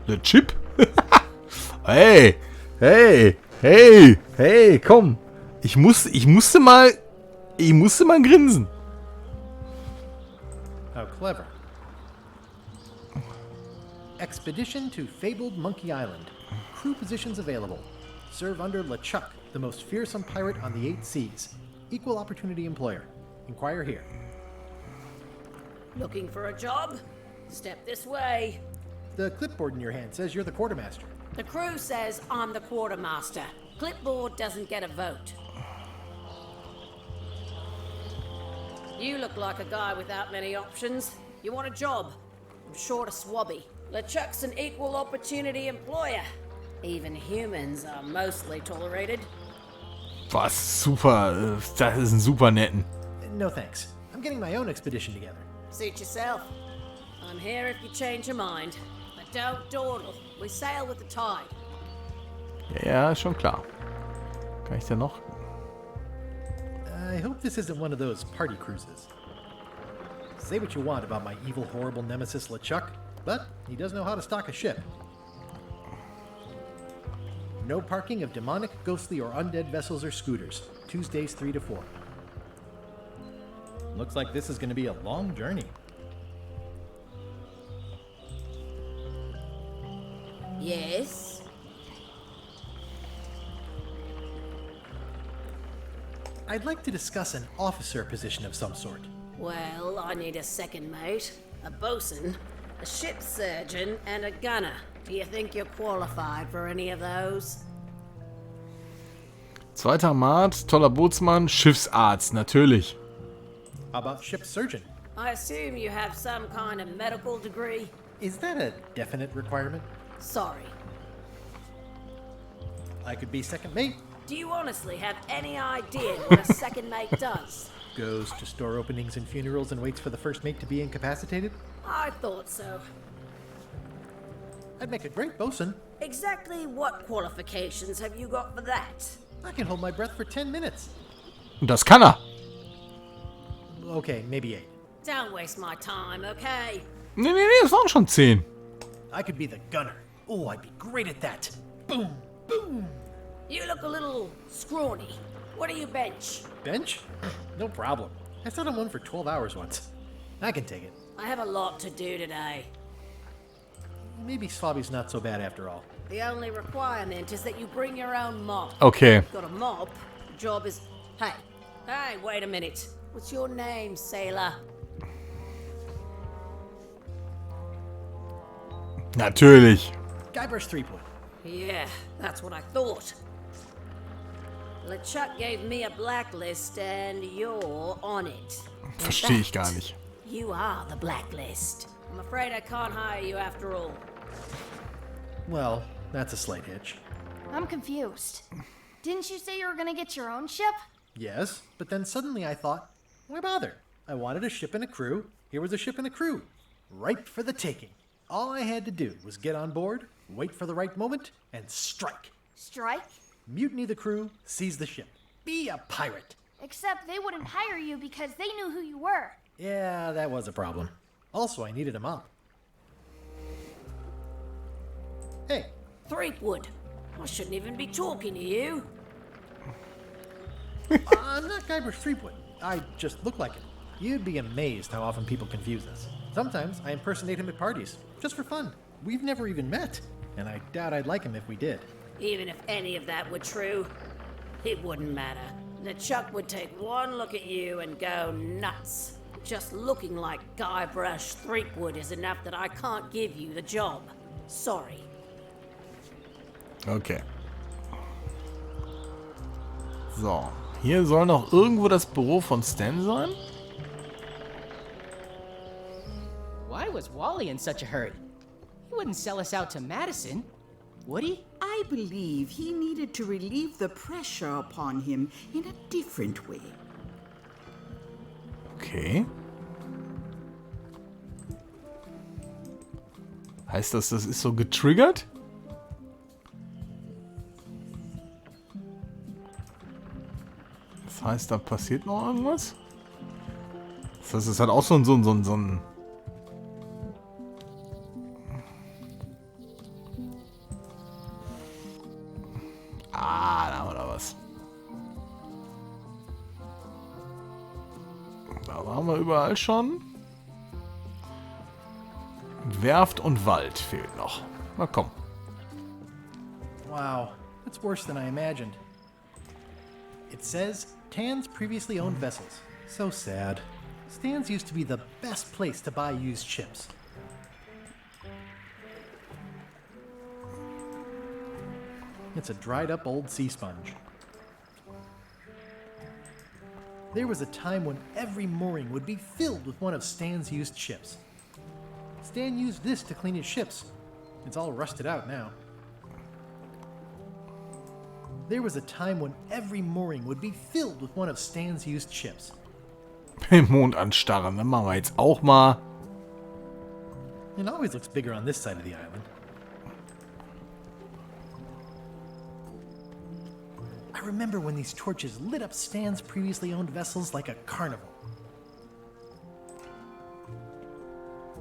LeChip? Hey, komm. Ich musste mal grinsen. How clever. Expedition to fabled Monkey Island. Crew positions available. Serve under LeChuck, the most fearsome pirate on the 8 seas. Equal opportunity employer. Inquire here. Looking for a job? Step this way. The clipboard in your hand says you're the quartermaster. The crew says I'm the quartermaster. Clipboard doesn't get a vote. You look like a guy without many options. You want a job? I'm short a swabby. LeChuck's an equal opportunity employer. Even humans are mostly tolerated. Was super. Das ist ein super netten. No thanks. I'm getting my own expedition together. Suit yourself. I'm here if you change your mind. But don't dawdle. We sail with the tide. Ja, ist schon klar. Kann ich denn noch? I hope this isn't one of those party cruises. Say what you want about my evil, horrible nemesis LeChuck, but he does know how to stock a ship. No parking of demonic, ghostly, or undead vessels or scooters. Tuesdays 3 to 4. Looks like this is going to be a long journey. Yes? I'd like to discuss an officer position of some sort. Well, I need a second mate, a bosun, a ship surgeon, and a gunner. Do you think you're qualified for any of those? Zweiter Mart, toller Bootsmann, Schiffsarzt, natürlich. How about ship surgeon? I assume you have some kind of medical degree? Is that a definite requirement? Sorry. I could be second mate. Do you honestly have any idea what a second mate does? Goes to store openings and funerals and waits for the first mate to be incapacitated? I thought so. I'd make a great bosun. Exactly what qualifications have you got for that? I can hold my breath for 10 minutes. Und das kann er. Okay, maybe 8. Don't waste my time, okay? Nee, es waren schon 10. I could be the gunner. Oh, I'd be great at that. Boom, boom. You look a little scrawny. What do you bench? Bench? No problem. I sat on one for 12 hours once. I can take it. I have a lot to do today. Maybe Swabby's not so bad after all. The only requirement is that you bring your own mop. Okay. You've got a mop. The job is... Hey, wait a minute. What's your name, sailor? Natürlich. Guybrush Threepwood. Yeah, that's what I thought. LeChuck gave me a blacklist and you're on it. Verstehe ich gar nicht. You are the blacklist. I'm afraid I can't hire you after all. Well, that's a slight hitch. I'm confused. Didn't you say you were gonna get your own ship? Yes, but then suddenly I thought, why bother? I wanted a ship and a crew. Here was a ship and a crew. Ripe for the taking. All I had to do was get on board, wait for the right moment, and strike. Strike? Mutiny the crew, seize the ship. Be a pirate. Except they wouldn't hire you because they knew who you were. Yeah, that was a problem. Also, I needed a mop. Hey. Threepwood. I shouldn't even be talking to you. I'm not Guybrush Threepwood. I just look like him. You'd be amazed how often people confuse us. Sometimes I impersonate him at parties, just for fun. We've never even met, and I doubt I'd like him if we did. Even if any of that were true, it wouldn't matter. LeChuck would take one look at you and go nuts. Just looking like Guybrush Threepwood is enough that I can't give you the job. Sorry. Okay. So, Hier soll noch irgendwo das Büro von Stan sein. Why was Wally in such a hurry? He wouldn't sell us out to Madison, would he? I believe he needed to relieve the pressure upon him in a different way. Okay. Heißt das, das ist so getriggert? Das heißt, da passiert noch irgendwas? Das heißt, es hat auch so ein... Ah, da haben wir da was. Da waren wir überall schon. Werft und Wald fehlt noch. Na komm. Wow, that's worse than I imagined. It says, Tan's previously owned vessels. So sad. Stan's used to be the best place to buy used ships. It's a dried up old sea sponge. There was a time when every mooring would be filled with one of Stan's used ships. Stan used this to clean his ships. It's all rusted out now. There was a time when every mooring would be filled with one of Stan's used ships. Den Mond anstarren, dann machen wir jetzt auch mal. It always looks bigger on this side of the island. I remember when these torches lit up Stan's previously owned vessels like a carnival.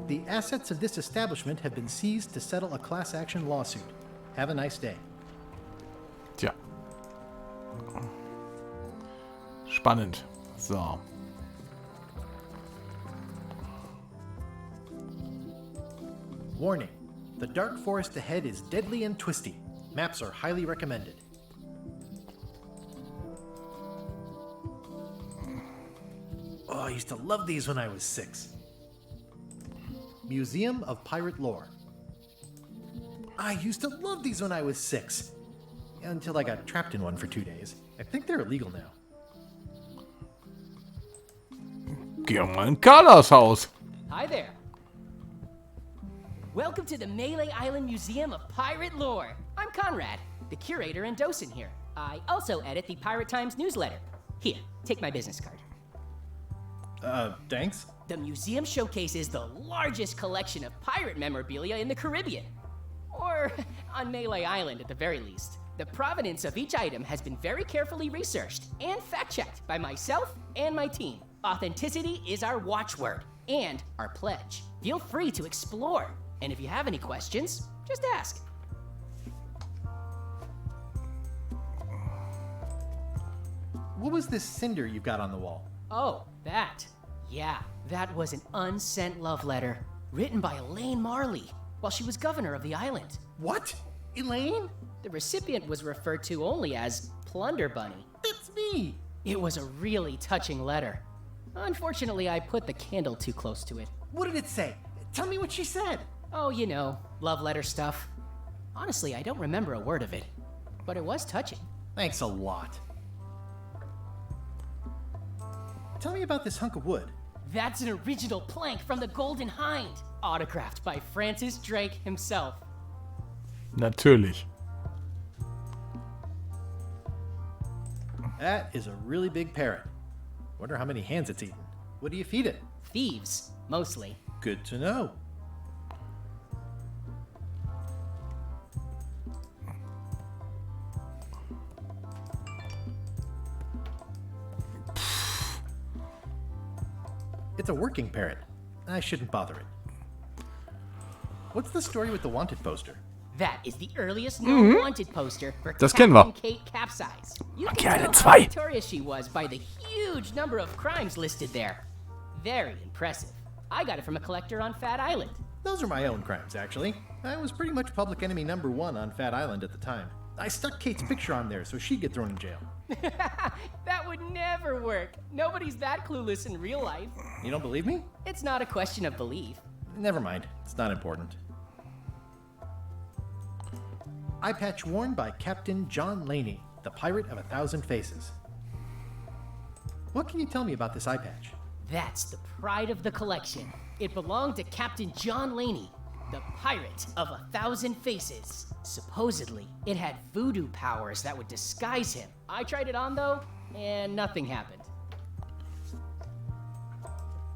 The assets of this establishment have been seized to settle a class action lawsuit. Have a nice day. Tja. Spannend. So. Warning. The dark forest ahead is deadly and twisty. Maps are highly recommended. Oh, I used to love these when I was 6. Museum of Pirate Lore. I used to love these when I was 6. Until I got trapped in one for 2 days. I think they're illegal now. Geh mal in Carlas Haus. Hi there. Welcome to the Mêlée Island Museum of Pirate Lore. I'm Conrad, the curator and docent here. I also edit the Pirate Times newsletter. Here, take my business card. Thanks. The museum showcases the largest collection of pirate memorabilia in the Caribbean. Or on Mêlée Island at the very least. The provenance of each item has been very carefully researched and fact-checked by myself and my team. Authenticity is our watchword and our pledge. Feel free to explore. And if you have any questions, just ask. What was this cinder you've got on the wall? Oh, that. Yeah, that was an unsent love letter written by Elaine Marley while she was governor of the island. What? Elaine? The recipient was referred to only as Plunder Bunny. That's me! It was a really touching letter. Unfortunately, I put the candle too close to it. What did it say? Tell me what she said. Oh, you know, love letter stuff. Honestly, I don't remember a word of it, but it was touching. Thanks a lot. Tell me about this hunk of wood. That's an original plank from the Golden Hind, autographed by Francis Drake himself. Natürlich. That is a really big parrot. Wonder how many hands it's eaten. What do you feed it? Thieves, mostly. Good to know. It's a working parrot. I shouldn't bother it. What's the story with the wanted poster? That is the earliest known wanted poster for Das kennen wir. Captain Kate Capsize. You Monkey can Island tell how 2. victorious she was by the huge number of crimes listed there. Very impressive. I got it from a collector on Fat Island. Those are my own crimes, actually. I was pretty much public enemy #1 on Fat Island at the time. I stuck Kate's picture on there so she'd get thrown in jail. That would never work. Nobody's that clueless in real life. You don't believe me? It's not a question of belief. Never mind. It's not important. Eye patch worn by Captain John Laney, the pirate of 1,000 faces. What can you tell me about this eye patch? That's the pride of the collection. It belonged to Captain John Laney, the pirate of 1,000 faces. Supposedly, it had voodoo powers that would disguise him. I tried it on though, and nothing happened.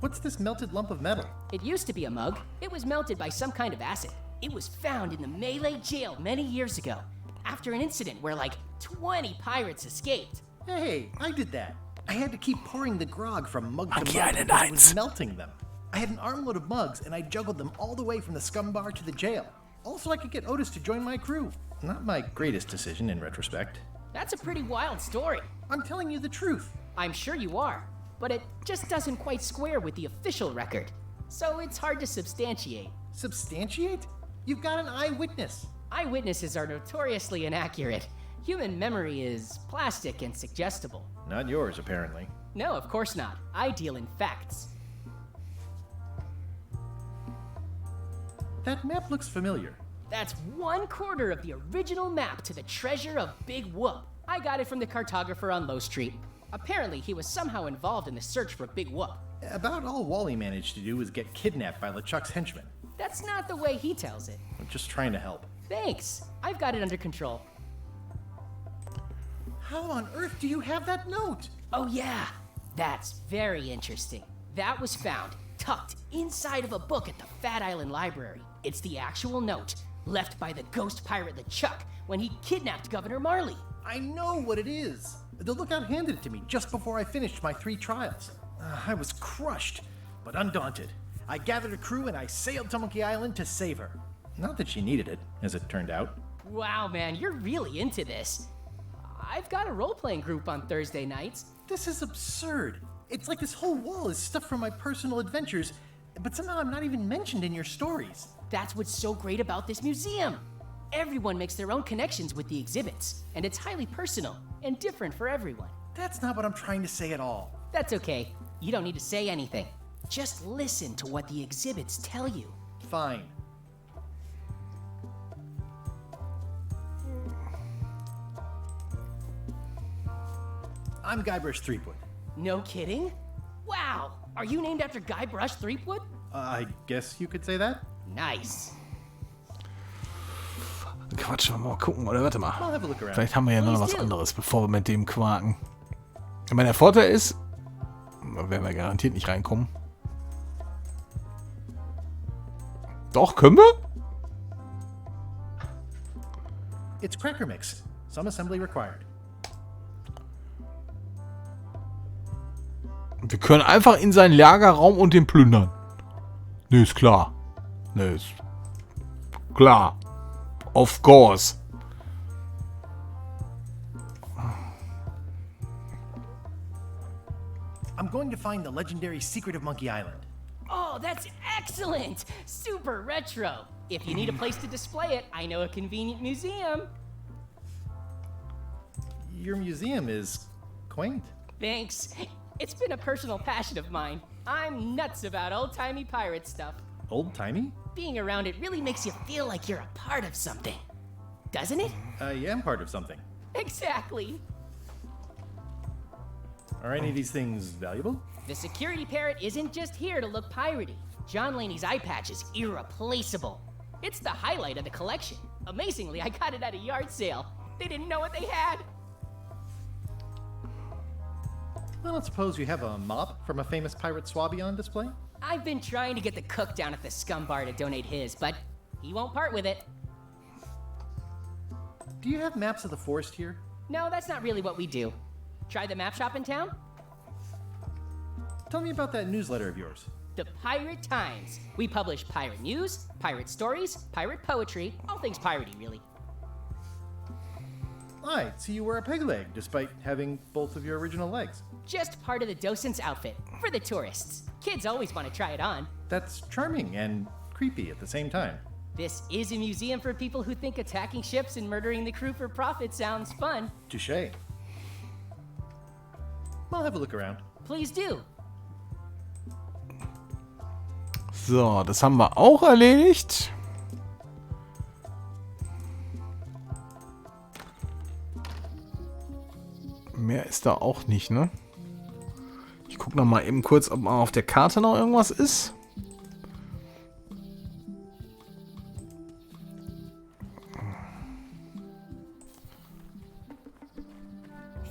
What's this melted lump of metal? It used to be a mug. It was melted by some kind of acid. It was found in the Mêlée jail many years ago, after an incident where like 20 pirates escaped. Hey, I did that. I had to keep pouring the grog from mug to mug Monkey Island because it was 1. melting them. I had an armload of mugs, and I juggled them all the way from the scum bar to the jail. Also, I could get Otis to join my crew. Not my greatest decision in retrospect. That's a pretty wild story. I'm telling you the truth. I'm sure you are, but it just doesn't quite square with the official record. So it's hard to substantiate. Substantiate? You've got an eyewitness. Eyewitnesses are notoriously inaccurate. Human memory is plastic and suggestible. Not yours, apparently. No, of course not. I deal in facts. That map looks familiar. That's 1/4 of the original map to the treasure of Big Whoop. I got it from the cartographer on Low Street. Apparently, he was somehow involved in the search for Big Whoop. About all Wally managed to do was get kidnapped by LeChuck's henchmen. That's not the way he tells it. I'm just trying to help. Thanks. I've got it under control. How on earth do you have that note? Oh yeah, that's very interesting. That was found tucked inside of a book at the Fat Island Library. It's the actual note left by the ghost pirate LeChuck when he kidnapped Governor Marley. I know what it is. The lookout handed it to me just before I finished my 3 trials. I was crushed, but undaunted. I gathered a crew and I sailed to Monkey Island to save her. Not that she needed it, as it turned out. Wow, man, you're really into this. I've got a role-playing group on Thursday nights. This is absurd. It's like this whole wall is stuff from my personal adventures, but somehow I'm not even mentioned in your stories. That's what's so great about this museum. Everyone makes their own connections with the exhibits, and it's highly personal and different for everyone. That's not what I'm trying to say at all. That's okay. You don't need to say anything. Just listen to what the exhibits tell you. Fine. I'm Guybrush Threepwood. No kidding? Wow! Are you named after Guybrush Threepwood? I guess you could say that. Nice. Quatsch, mal gucken, oder warte mal. I'll have a look around. Vielleicht haben wir ja noch was anderes, bevor wir mit dem quaken. Ich meine, der Vorteil ist, da werden wir garantiert nicht reinkommen. Doch, können wir? It's cracker mix. Some assembly required. Wir können einfach in seinen Lagerraum und den plündern. Nö, ist klar. Nö, ist klar. Of course. I'm going to find the legendary secret of Monkey Island. Oh, that's excellent! Super retro. If you need a place to display it, I know a convenient museum. Your museum is quaint. Thanks. It's been a personal passion of mine. I'm nuts about old-timey pirate stuff. Old-timey? Being around it really makes you feel like you're a part of something. Doesn't it? I am part of something. Exactly. Are any of these things valuable? The security parrot isn't just here to look piratey. John Laney's eye patch is irreplaceable. It's the highlight of the collection. Amazingly, I got it at a yard sale. They didn't know what they had. I don't suppose you have a mop from a famous pirate swabby on display? I've been trying to get the cook down at the scum bar to donate his, but he won't part with it. Do you have maps of the forest here? No, that's not really what we do. Try the map shop in town? Tell me about that newsletter of yours. The Pirate Times. We publish pirate news, pirate stories, pirate poetry, all things piratey, really. I see you wear a peg leg, despite having both of your original legs. Just part of the docent's outfit, for the tourists. Kids always want to try it on. That's charming and creepy at the same time. This is a museum for people who think attacking ships and murdering the crew for profit sounds fun. Touché. I'll have a look around. Please do. So, das haben wir auch erledigt. Mehr ist da auch nicht, ne? guck noch mal eben kurz, ob mal auf der Karte noch irgendwas ist.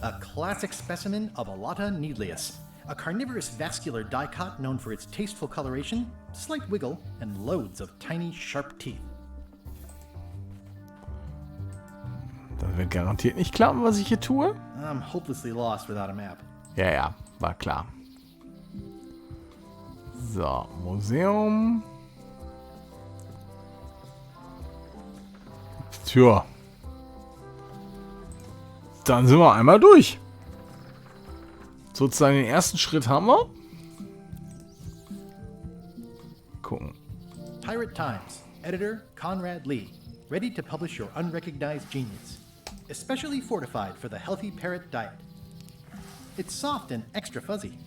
A classic specimen of Alata needleus, a carnivorous vascular dicot known for its tasteful coloration, slight wiggle, and loads of tiny, sharp teeth. Das wird garantiert nicht klappen, was ich hier tue. I'm hopelessly lost without a map. Ja, war klar. So, Museum. Tja. Dann sind wir einmal durch. Sozusagen den ersten Schritt haben wir. Gucken. Pirate Times, Editor Conrad Lee, ready to publish your unrecognized genius. Especially fortified for the healthy parrot diet. It's soft and extra fuzzy.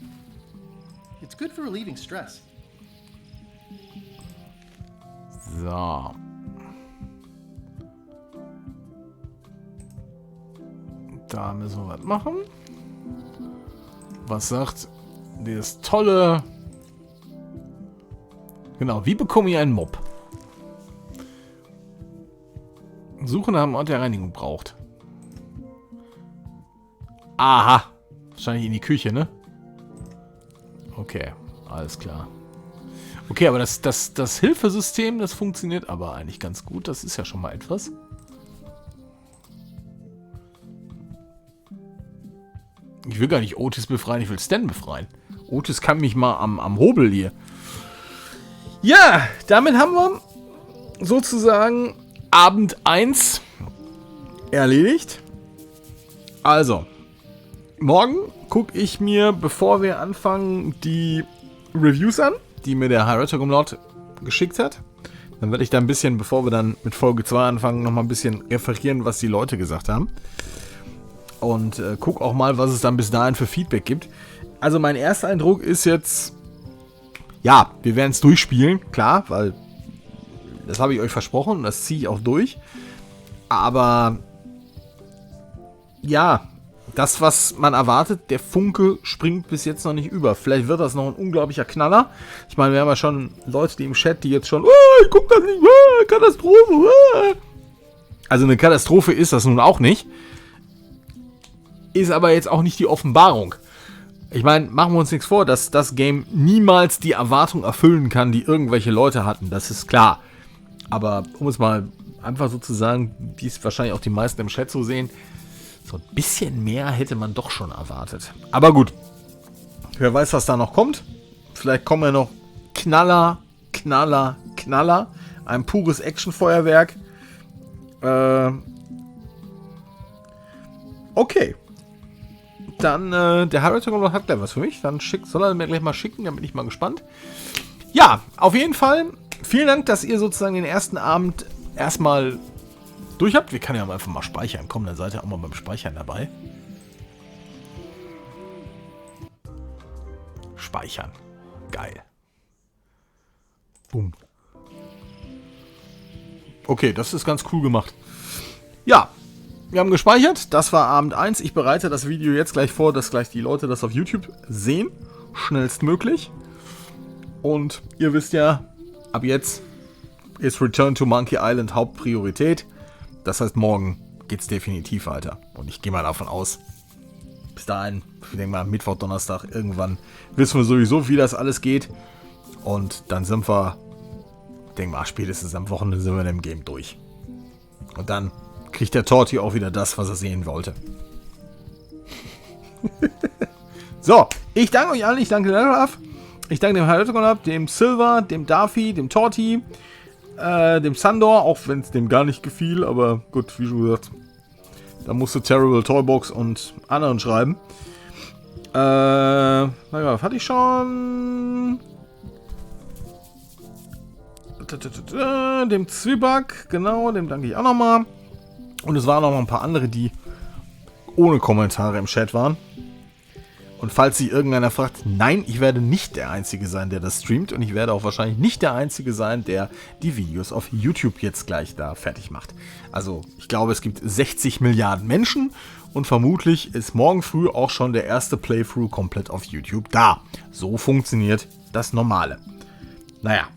It's good for relieving stress. So. Da müssen wir was machen. Was sagt das tolle... Genau, wie bekomme ich einen Mob? Suche nach einem Ort, der Reinigung braucht. Aha. Wahrscheinlich in die Küche, ne? Okay, alles klar. Okay, aber das Hilfesystem, das funktioniert aber eigentlich ganz gut. Das ist ja schon mal etwas. Ich will gar nicht Otis befreien, ich will Stan befreien. Otis kann mich mal am Hobel hier. Ja, damit haben wir sozusagen Abend 1 erledigt. Also, morgen gucke ich mir, bevor wir anfangen, die Reviews an, die mir der High-Retro-Lord geschickt hat. Dann werde ich da ein bisschen, bevor wir dann mit Folge 2 anfangen, nochmal ein bisschen referieren, was die Leute gesagt haben. Und guck auch mal, was es dann bis dahin für Feedback gibt. Also mein erster Eindruck ist jetzt, ja, wir werden es durchspielen, klar, weil das habe ich euch versprochen und das ziehe ich auch durch. Aber ja, das, was man erwartet, der Funke springt bis jetzt noch nicht über. Vielleicht wird das noch ein unglaublicher Knaller. Ich meine, wir haben ja schon Leute, die im Chat, die jetzt schon, ich guck das nicht, Katastrophe. Also eine Katastrophe ist das nun auch nicht. Ist aber jetzt auch nicht die Offenbarung. Ich meine, machen wir uns nichts vor, dass das Game niemals die Erwartung erfüllen kann, die irgendwelche Leute hatten. Das ist klar. Aber um es mal einfach so zu sagen, wie es wahrscheinlich auch die meisten im Chat so sehen, so ein bisschen mehr hätte man doch schon erwartet. Aber gut. Wer weiß, was da noch kommt. Vielleicht kommen ja noch Knaller. Ein pures Actionfeuerwerk. Okay. Dann, der High-Retro hat gleich was für mich. Dann soll er mir gleich mal schicken, dann bin ich mal gespannt. Ja, auf jeden Fall. Vielen Dank, dass ihr sozusagen den ersten Abend erstmal durch habt. Wir können ja einfach mal speichern. Komm, dann seid ihr auch mal beim Speichern dabei. Speichern. Geil. Boom. Okay, das ist ganz cool gemacht. Ja. Wir haben gespeichert, das war Abend 1. Ich bereite das Video jetzt gleich vor, dass gleich die Leute das auf YouTube sehen. Schnellstmöglich. Und ihr wisst ja, ab jetzt ist Return to Monkey Island Hauptpriorität. Das heißt, morgen geht's definitiv weiter. Und ich gehe mal davon aus, bis dahin, ich denke mal Mittwoch, Donnerstag, irgendwann wissen wir sowieso, wie das alles geht. Und dann sind wir, ich denke mal, spätestens am Wochenende sind wir in dem Game durch. Und dann kriegt der Torti auch wieder das, was er sehen wollte. So, ich danke euch allen. Ich danke dem Ralf. Ich danke dem High-Retro, dem Silver, dem Darfi, dem Torti, dem Sandor, auch wenn es dem gar nicht gefiel. Aber gut, wie schon gesagt, da musste Terrible Toybox und anderen schreiben. Was hatte ich schon? Dem Zwieback, genau, dem danke ich auch nochmal. Und es waren noch ein paar andere, die ohne Kommentare im Chat waren. Und falls sich irgendeiner fragt, nein, ich werde nicht der Einzige sein, der das streamt. Und ich werde auch wahrscheinlich nicht der Einzige sein, der die Videos auf YouTube jetzt gleich da fertig macht. Also ich glaube, es gibt 60 Milliarden Menschen. Und vermutlich ist morgen früh auch schon der erste Playthrough komplett auf YouTube da. So funktioniert das Normale. Naja.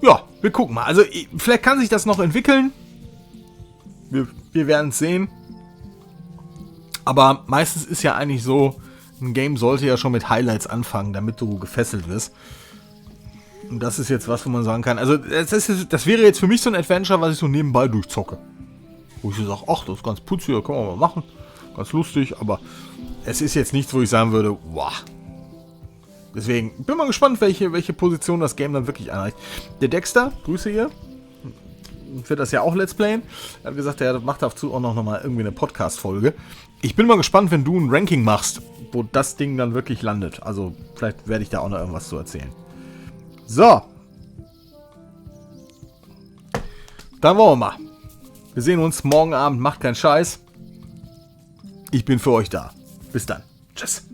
Ja, wir gucken mal. Also vielleicht kann sich das noch entwickeln. Wir werden es sehen. Aber meistens ist ja eigentlich so, ein Game sollte ja schon mit Highlights anfangen, damit du gefesselt wirst. Und das ist jetzt was, wo man sagen kann, also das wäre jetzt für mich so ein Adventure, was ich so nebenbei durchzocke. Wo ich so sage, ach, das ist ganz putzig, das können wir mal machen. Ganz lustig, aber es ist jetzt nichts, wo ich sagen würde, wow. Deswegen bin mal gespannt, welche Position das Game dann wirklich einreicht. Der Dexter, grüße ihr, wird das ja auch Let's Playen. Er hat gesagt, er macht dazu auch noch mal irgendwie eine Podcast-Folge. Ich bin mal gespannt, wenn du ein Ranking machst, wo das Ding dann wirklich landet. Also vielleicht werde ich da auch noch irgendwas zu erzählen. So. Dann wollen wir mal. Wir sehen uns morgen Abend. Macht keinen Scheiß. Ich bin für euch da. Bis dann. Tschüss.